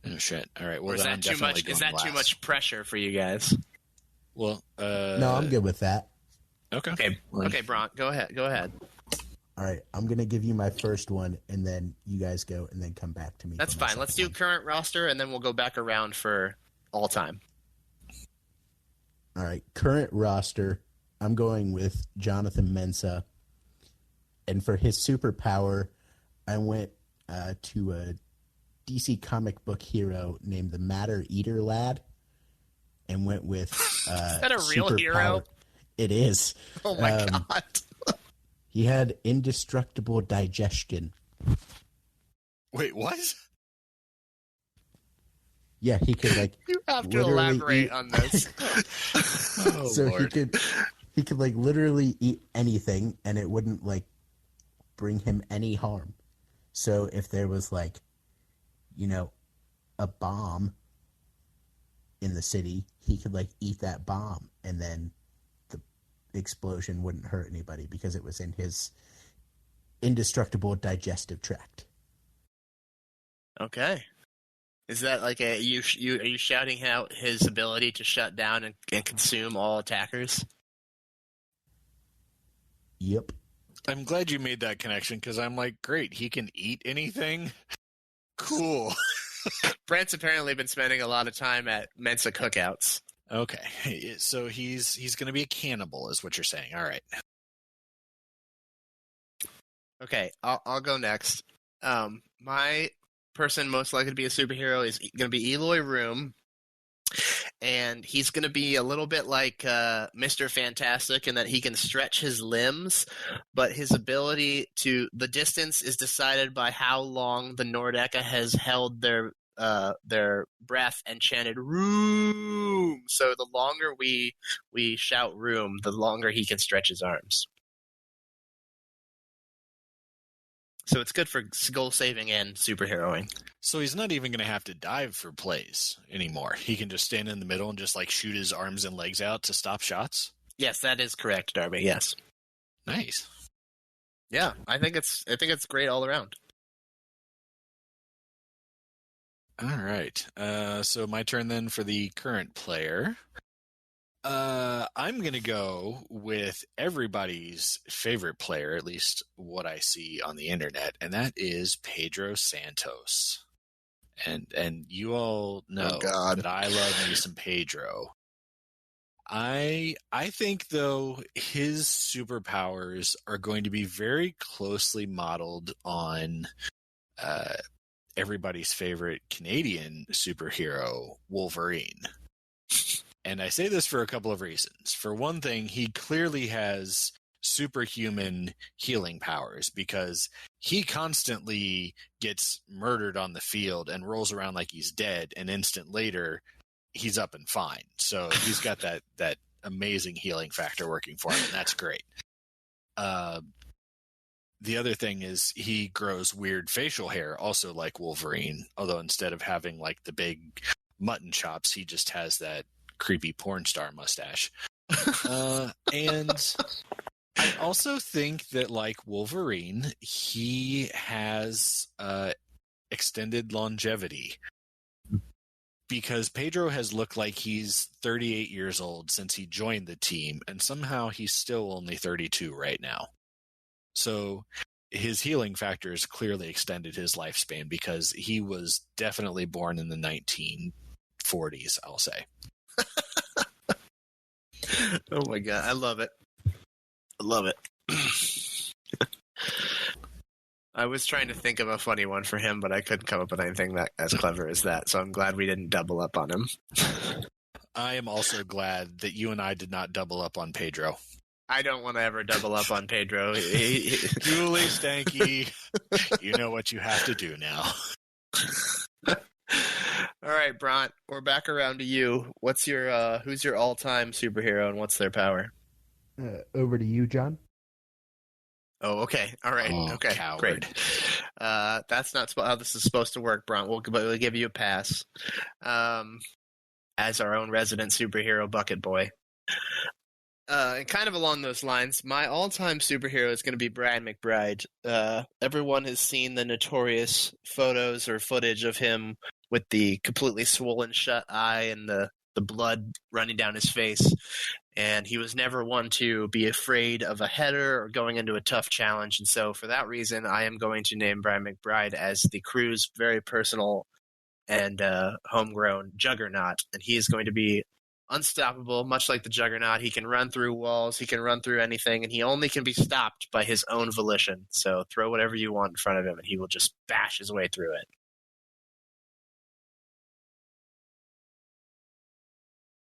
Oh shit! All right. Well, or is that too much? Is that too much pressure for you guys? Well, no, I'm good with that. Okay. Okay, Bront, go ahead. All right, I'm gonna give you my first one, and then you guys go, and then come back to me. That's fine. Let's do current roster, and then we'll go back around for all time. All right, current roster. I'm going with Jonathan Mensah, and for his superpower, I went to a DC comic book hero named the Matter Eater Lad, and went with. Is that a real hero? It is. Oh my god. He had indestructible digestion. Wait, what? Yeah, he could You have to elaborate on this. So Lord. he could literally eat anything, and it wouldn't bring him any harm. So if there was a bomb in the city, he could like eat that bomb and then the explosion wouldn't hurt anybody because it was in his indestructible digestive tract. Okay. Is that like are you shouting out his ability to shut down and consume all attackers? Yep. I'm glad you made that connection because I'm like, great, he can eat anything. Cool. Brent's apparently been spending a lot of time at Mensa cookouts. Okay, so he's going to be a cannibal, is what you're saying. All right. Okay, I'll go next. My person most likely to be a superhero is going to be Eloy Room. And he's going to be a little bit like Mr. Fantastic in that he can stretch his limbs, but his ability the distance is decided by how long the Nordecca has held their breath and chanted "room." So the longer we shout "room," the longer he can stretch his arms. So it's good for goal saving and superheroing. So he's not even going to have to dive for plays anymore. He can just stand in the middle and just like shoot his arms and legs out to stop shots? Yes, that is correct, Darby. Yes. Nice. Yeah, I think it's great all around. All right. So my turn then for the current player. I'm going to go with everybody's favorite player, at least what I see on the internet, and that is Pedro Santos. And you all know that I love me some Pedro. I think, though, his superpowers are going to be very closely modeled on everybody's favorite Canadian superhero, Wolverine. And I say this for a couple of reasons. For one thing, he clearly has superhuman healing powers because he constantly gets murdered on the field and rolls around like he's dead, and instant later, he's up and fine. So he's got that amazing healing factor working for him, and that's great. The other thing is he grows weird facial hair, also like Wolverine, although instead of having like the big mutton chops, he just has that creepy porn star mustache. And I also think that, like Wolverine, he has extended longevity because Pedro has looked like he's 38 years old since he joined the team, and somehow he's still only 32 right now. So his healing factor has clearly extended his lifespan because he was definitely born in the 1940s, I'll say. Oh my god, I love it. I love it. I was trying to think of a funny one for him, but I couldn't come up with anything that as clever as that, so I'm glad we didn't double up on him. I am also glad that you and I did not double up on Pedro. I don't want to ever double up on Pedro. Julie Stanky, you know what you have to do now. All right, Bront, we're back around to you. What's your who's your all-time superhero and what's their power? Over to you, John. Oh, okay. All right. Oh, okay, coward. Great. That's not how this is supposed to work, Bront. We'll give you a pass. As our own resident superhero bucket boy. And kind of along those lines, my all-time superhero is going to be Brad McBride. Everyone has seen the notorious photos or footage of him with the completely swollen shut eye and the blood running down his face. And he was never one to be afraid of a header or going into a tough challenge. And so for that reason, I am going to name Brad McBride as the crew's very personal and homegrown juggernaut. And he is going to be unstoppable, much like the Juggernaut. He can run through walls, he can run through anything, and he only can be stopped by his own volition. So throw whatever you want in front of him, and he will just bash his way through it.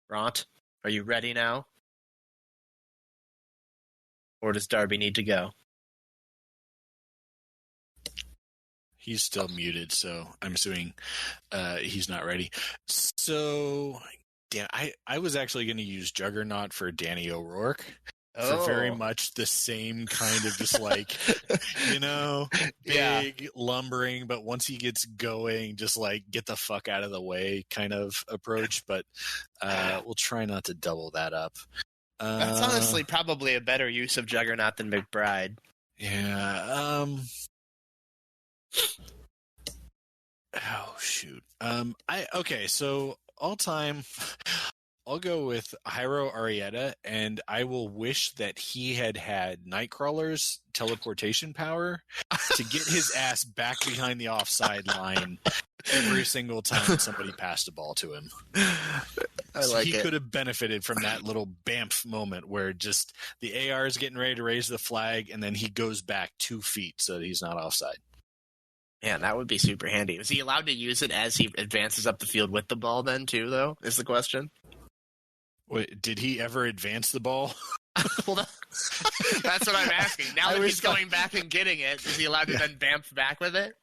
Bront, are you ready now? Or does Darby need to go? He's still muted, so I'm assuming he's not ready. So... Yeah, I was actually going to use Juggernaut for Danny O'Rourke, for very much the same kind of just like, big lumbering, but once he gets going, just like get the fuck out of the way kind of approach. But we'll try not to double that up. That's honestly probably a better use of Juggernaut than McBride. Yeah. Oh shoot. So all time, I'll go with Hyro Arietta, and I will wish that he had Nightcrawler's teleportation power to get his ass back behind the offside line every single time somebody passed a ball to him. He could have benefited from that little bamf moment where just the AR is getting ready to raise the flag, and then he goes back 2 feet so that he's not offside. Yeah, that would be super handy. Was he allowed to use it as he advances up the field with the ball then, too, though, is the question? Wait, did he ever advance the ball? Well, that's what I'm asking. Now that he's going back and getting it, is he allowed to then bamf back with it?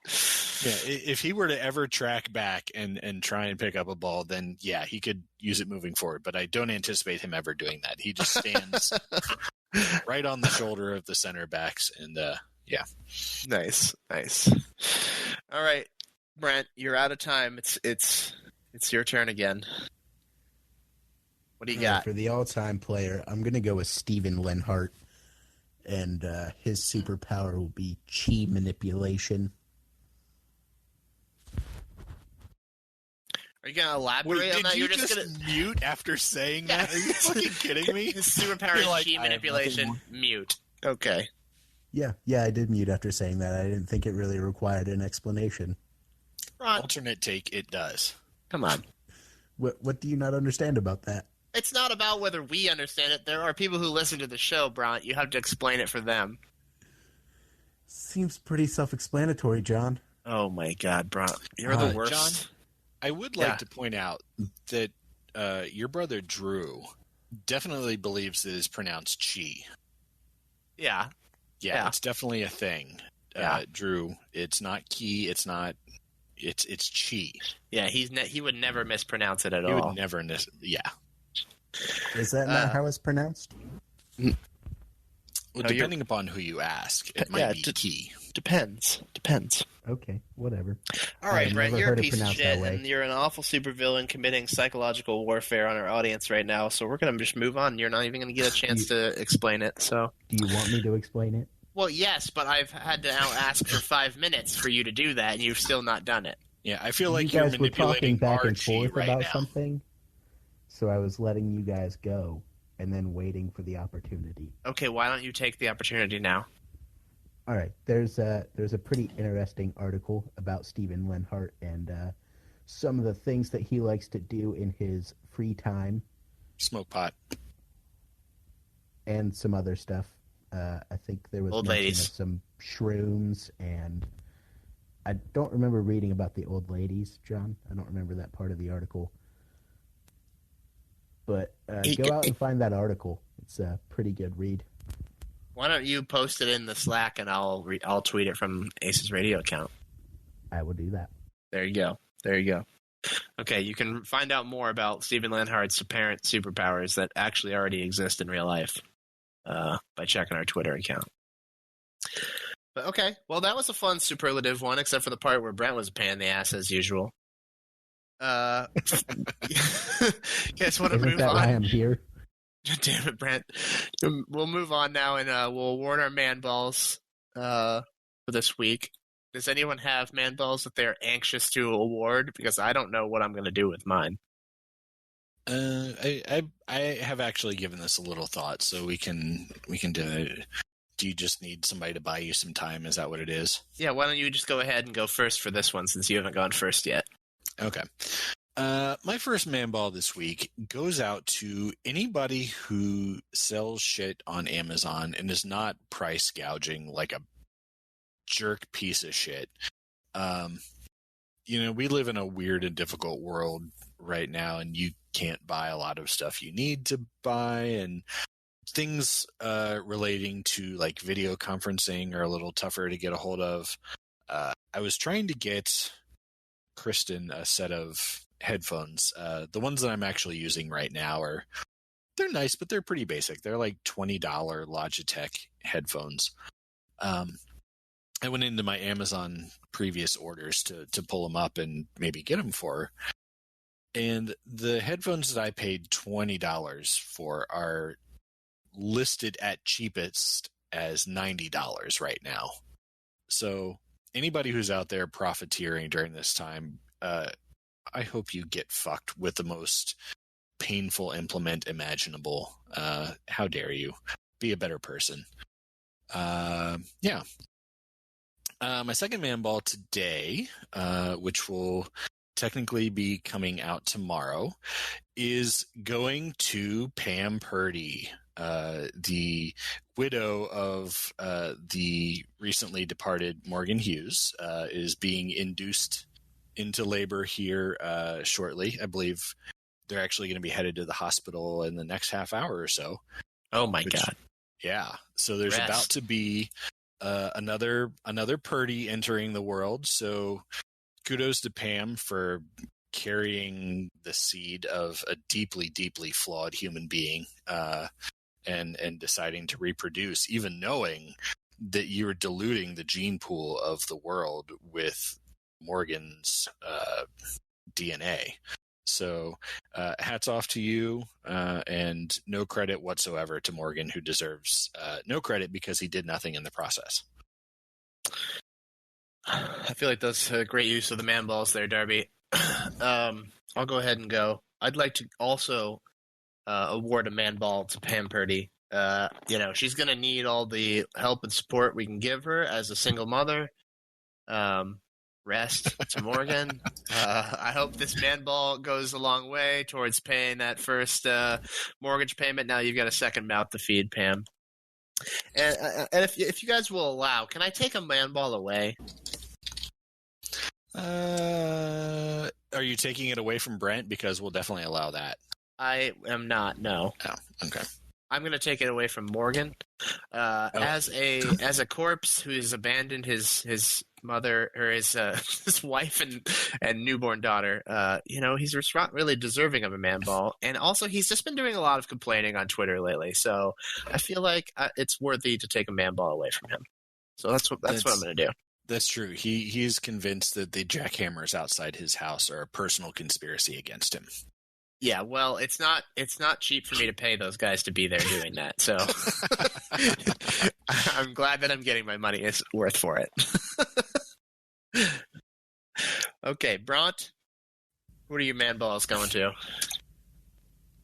Yeah, if he were to ever track back and try and pick up a ball, then yeah, he could use it moving forward. But I don't anticipate him ever doing that. He just stands right on the shoulder of the center backs, and yeah. Nice. All right, Brent, you're out of time. It's your turn again. What do you got? For the all-time player, I'm going to go with Steven Lenhart, and his superpower will be chi manipulation. Are you going to elaborate on that? Did you just mute after saying that? Are you fucking kidding me? His superpower is chi manipulation. Mute. Okay. Yeah, I did mute after saying that. I didn't think it really required an explanation. Alternate take, it does. Come on. What do you not understand about that? It's not about whether we understand it. There are people who listen to the show, Bront. You have to explain it for them. Seems pretty self-explanatory, John. Oh my God, Bront. You're the worst. John, I would like to point out that your brother Drew definitely believes that it's pronounced chi. Yeah. Yeah, it's definitely a thing. Drew, it's not ki, it's chi. Yeah, he would never mispronounce it at all. He would never, yeah. Is that not how it's pronounced? Well, depending upon who you ask, it might be ki. Depends. Okay, whatever. All right, Brent, you're a piece of shit, and you're an awful supervillain committing psychological warfare on our audience right now, so we're going to just move on. You're not even going to get a chance to explain it. So, do you want me to explain it? Well, yes, but I've had to now ask for 5 minutes for you to do that, and you've still not done it. Yeah, I feel like you you're guys were talking back and forth right about now. something, so I was letting you guys go and then waiting for the opportunity. Okay, why don't you take the opportunity now? All right, there's a pretty interesting article about Steven Lenhart and some of the things that he likes to do in his free time. Smoke pot. And some other stuff. I think there was old mention ladies. of some shrooms, and I don't remember reading about the old ladies, John. I don't remember that part of the article. But go out and find that article. It's a pretty good read. Why don't you post it in the Slack, and I'll tweet it from ACES radio account. I will do that. There you go. Okay, you can find out more about Steven Lenhart's apparent superpowers that actually already exist in real life by checking our Twitter account. But okay, well, that was a fun superlative one, except for the part where Brent was a pain in the ass as usual. Guess what? Isn't that why I'm here? Damn it, Brent. We'll move on now, and we'll award our man balls for this week. Does anyone have man balls that they're anxious to award? Because I don't know what I'm going to do with mine. I have actually given this a little thought, so we can do it. Do you just need somebody to buy you some time? Is that what it is? Yeah, why don't you just go ahead and go first for this one, since you haven't gone first yet. Okay. My first man ball this week goes out to anybody who sells shit on Amazon and is not price gouging like a jerk piece of shit. We live in a weird and difficult world right now, and you can't buy a lot of stuff you need to buy, and things relating to like video conferencing are a little tougher to get a hold of. I was trying to get Kristen a set of headphones. The ones that I'm actually using right now are they're nice, but they're pretty basic. They're like $20 Logitech headphones. I went into my Amazon previous orders to pull them up and maybe get them for her. And the headphones that I paid $20 for are listed at cheapest as $90 right now. So anybody who's out there profiteering during this time, I hope you get fucked with the most painful implement imaginable. How dare you? Be a better person. Yeah. My second man ball today, which will technically be coming out tomorrow, is going to Pam Purdy, the widow of the recently departed Morgan Hughes, is being induced into labor here shortly. I believe they're actually going to be headed to the hospital in the next half hour or so. Oh my God. Yeah. So there's about to be another Purdy entering the world. So kudos to Pam for carrying the seed of a deeply, deeply flawed human being, and deciding to reproduce, even knowing that you're diluting the gene pool of the world with Morgan's DNA. So hats off to you, and no credit whatsoever to Morgan, who deserves no credit because he did nothing in the process. I feel like that's a great use of the man balls there, Darby. I'll go ahead and go. I'd like to also award a man ball to Pam Purdy. She's going to need all the help and support we can give her as a single mother. Rest to Morgan. I hope this man ball goes a long way towards paying that first mortgage payment. Now you've got a second mouth to feed, Pam. And if you guys will allow, can I take a man ball away? Are you taking it away from Brent? Because we'll definitely allow that. I am not. No. Oh, okay. I'm going to take it away from Morgan. As a corpse who has abandoned his mother or his wife and newborn daughter, he's really deserving of a man ball. And also, he's just been doing a lot of complaining on Twitter lately. So I feel like it's worthy to take a man ball away from him. So that's what I'm going to do. That's true. He's convinced that the jackhammers outside his house are a personal conspiracy against him. Yeah, well, it's not cheap for me to pay those guys to be there doing that. So I'm glad that I'm getting my money is worth for it. Okay, Bront, what are your man balls going to?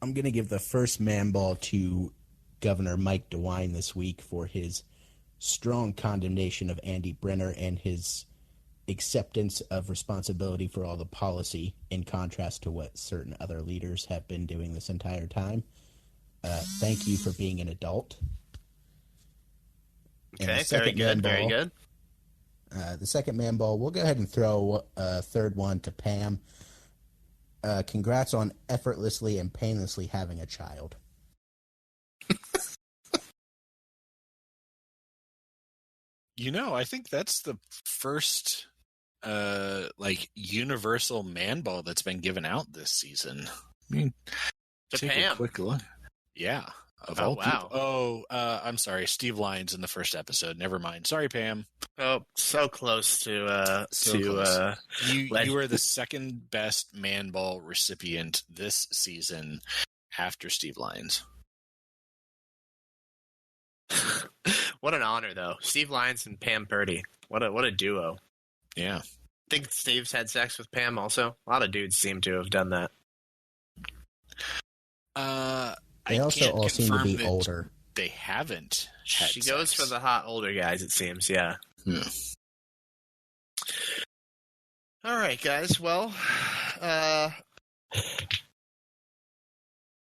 I'm going to give the first man ball to Governor Mike DeWine this week for his strong condemnation of Andy Brenner and his acceptance of responsibility for all the policy, in contrast to what certain other leaders have been doing this entire time. Thank you for being an adult. Okay, very good, very good. The second man ball, we'll go ahead and throw a third one to Pam. Congrats on effortlessly and painlessly having a child. I think that's the first universal man ball that's been given out this season. I mean, take Pam. a quick look. Yeah. Wow. I'm sorry. Steve Lyons in the first episode. Never mind. Sorry, Pam. Oh, so close to close. You were the second best man ball recipient this season after Steve Lyons. What an honor, though. Steve Lyons and Pam Purdy. What a duo. Yeah. I think Steve's had sex with Pam also. A lot of dudes seem to have done that. They also all seem to be older. They haven't had She goes sex. for the hot older guys, it seems, yeah. All right, guys. Well,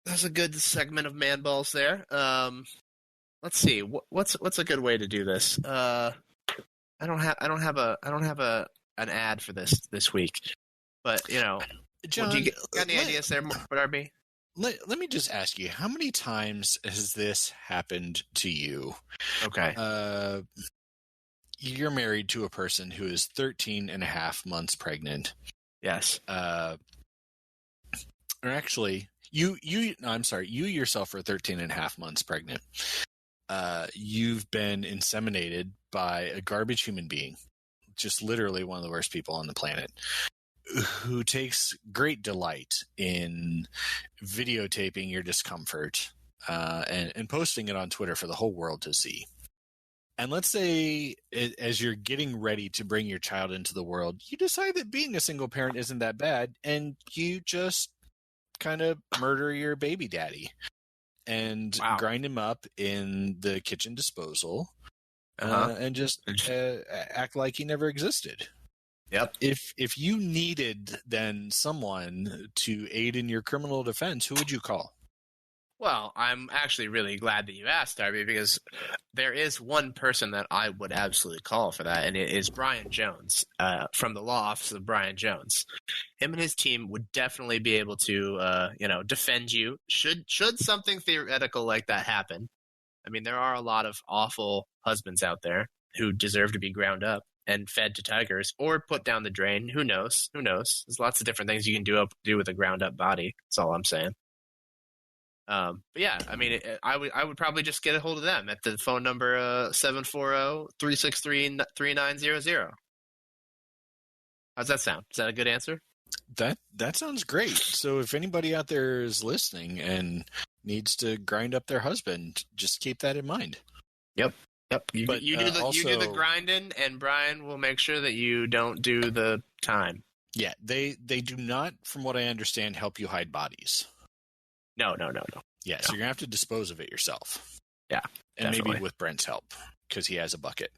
that's a good segment of man balls there. Let's see. What's a good way to do this? I don't have an ad for this week, but John, do you got any ideas there, Darby? Let me just ask you, how many times has this happened to you? Okay. You're married to a person who is 13 and a half months pregnant. Yes. Or actually, You yourself are 13 and a half months pregnant. You've been inseminated by a garbage human being, just literally one of the worst people on the planet, who takes great delight in videotaping your discomfort and posting it on Twitter for the whole world to see. And let's say, as you're getting ready to bring your child into the world, you decide that being a single parent isn't that bad, and you just kind of murder your baby daddy and grind him up in the kitchen disposal and just act like he never existed. Yep. If you needed then someone to aid in your criminal defense, who would you call? Well, I'm actually really glad that you asked, Darby, because there is one person that I would absolutely call for that, and it is Brian Jones from the law office of Brian Jones. Him and his team would definitely be able to, defend you should something theoretical like that happen. I mean, there are a lot of awful husbands out there who deserve to be ground up and fed to tigers or put down the drain. Who knows? There's lots of different things you can do with a ground up body. That's all I'm saying. But yeah, I mean, I would probably just get a hold of them at the phone number 740-363-3900. How's that sound? Is that a good answer? That sounds great. So if anybody out there is listening and needs to grind up their husband, just keep that in mind. Yep. You do the grinding, and Brian will make sure that you don't do the time. Yeah, they do not, from what I understand, help you hide bodies. No. Yeah, so you're going to have to dispose of it yourself. Yeah, and definitely. Maybe with Brent's help, because he has a bucket.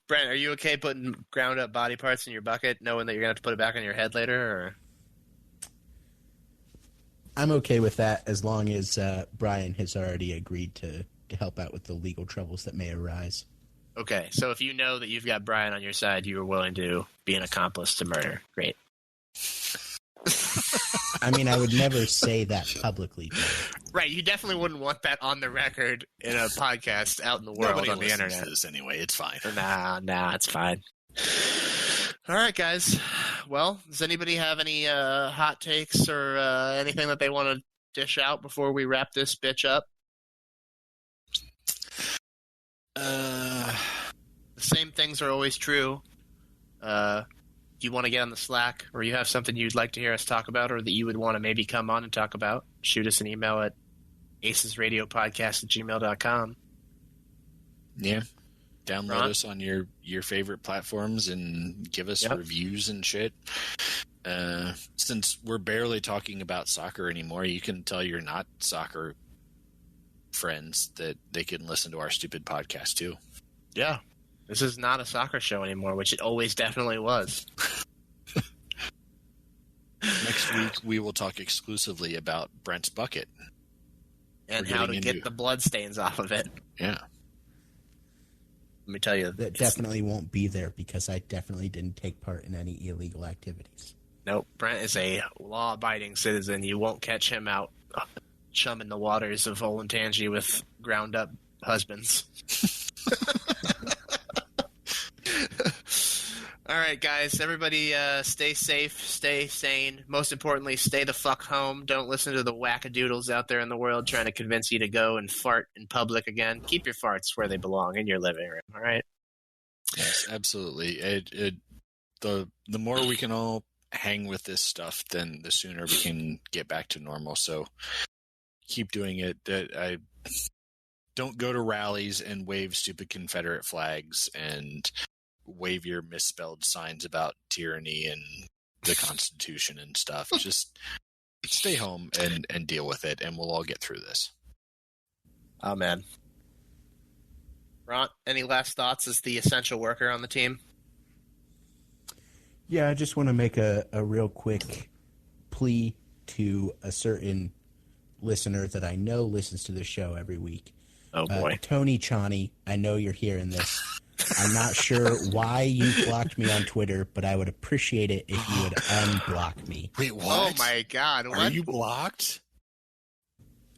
Brent, are you okay putting ground up body parts in your bucket, knowing that you're going to have to put it back on your head later? Or? I'm okay with that as long as Brian has already agreed to help out with the legal troubles that may arise. Okay, so if you know that you've got Brian on your side, you are willing to be an accomplice to murder. Great. I mean, I would never say that publicly. Right, you definitely wouldn't want that on the record in a podcast out in the world. Nobody on the internet. To this anyway, it's fine. Nah, it's fine. All right, guys. Well, does anybody have any hot takes or anything that they want to dish out before we wrap this bitch up? The same things are always true. If you want to get on the Slack, or you have something you'd like to hear us talk about, or that you would want to maybe come on and talk about, shoot us an email at acesradiopodcast@gmail.com. Yeah. Download us on your favorite platforms and give us reviews and shit. Since we're barely talking about soccer anymore, you can tell your not soccer friends that they can listen to our stupid podcast too. Yeah. This is not a soccer show anymore, which it always definitely was. Next week, we will talk exclusively about Brent's bucket. And how to get the blood stains off of it. Yeah. Let me tell you. That definitely won't be there because I definitely didn't take part in any illegal activities. Nope. Brent is a law-abiding citizen. You won't catch him out chumming the waters of Olentangy with ground-up husbands. All right, guys. Everybody stay safe, stay sane. Most importantly, stay the fuck home. Don't listen to the wackadoodles out there in the world trying to convince you to go and fart in public again. Keep your farts where they belong, in your living room, all right? Yes, absolutely. The more we can all hang with this stuff, then the sooner we can get back to normal. So keep doing it. I don't go to rallies and wave stupid Confederate flags and wave your misspelled signs about tyranny and the Constitution and stuff. Just stay home and deal with it, and we'll all get through this. Amen. Bront, any last thoughts as the essential worker on the team? Yeah, I just want to make a real quick plea to a certain listener that I know listens to the show every week. Oh, boy. Tony Chani, I know you're hearing this. I'm not sure why you blocked me on Twitter, but I would appreciate it if you would unblock me. Wait, what? Oh, my God. Are you blocked?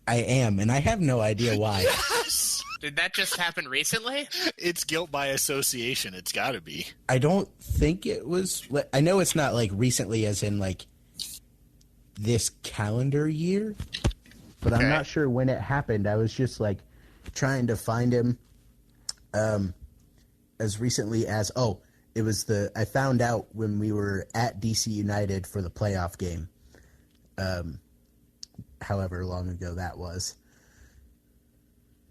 I am, and I have no idea why. Yes! Did that just happen recently? It's guilt by association. It's got to be. I don't think it was. I know it's not like recently, as in like this calendar year, but I'm not sure when it happened. I was just like trying to find him as recently as it was I found out when we were at DC United for the playoff game. However long ago that was.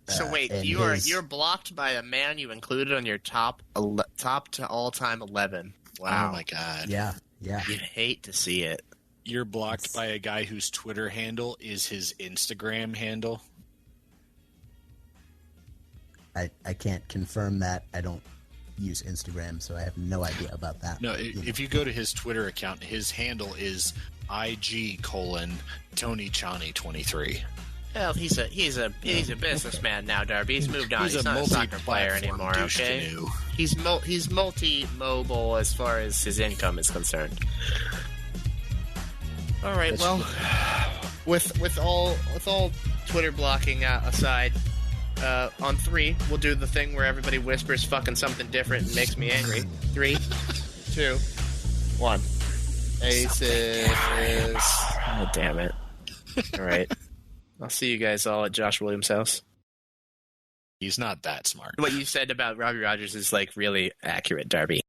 So wait, you're blocked by a man you included on your top to all time 11. Wow. Oh my god. Yeah. You'd hate to see it. You're blocked by a guy whose Twitter handle is his Instagram handle. I can't confirm that. I don't use Instagram, so I have no idea about that. No, if you go to his Twitter account, his handle is IG:TonyChani23. Well, he's a businessman now, Darby. He's moved on. He's not a soccer player anymore. Okay, he's multi-mobile as far as his income is concerned. All right. Well, with all Twitter blocking aside, on 3 we'll do the thing where everybody whispers fucking something different and makes me angry. 3, 2, 1. ACES. Oh, damn it. All right. I'll see you guys all at Josh Williams' house. He's not that smart. What you said about Robbie Rogers is like really accurate, Darby.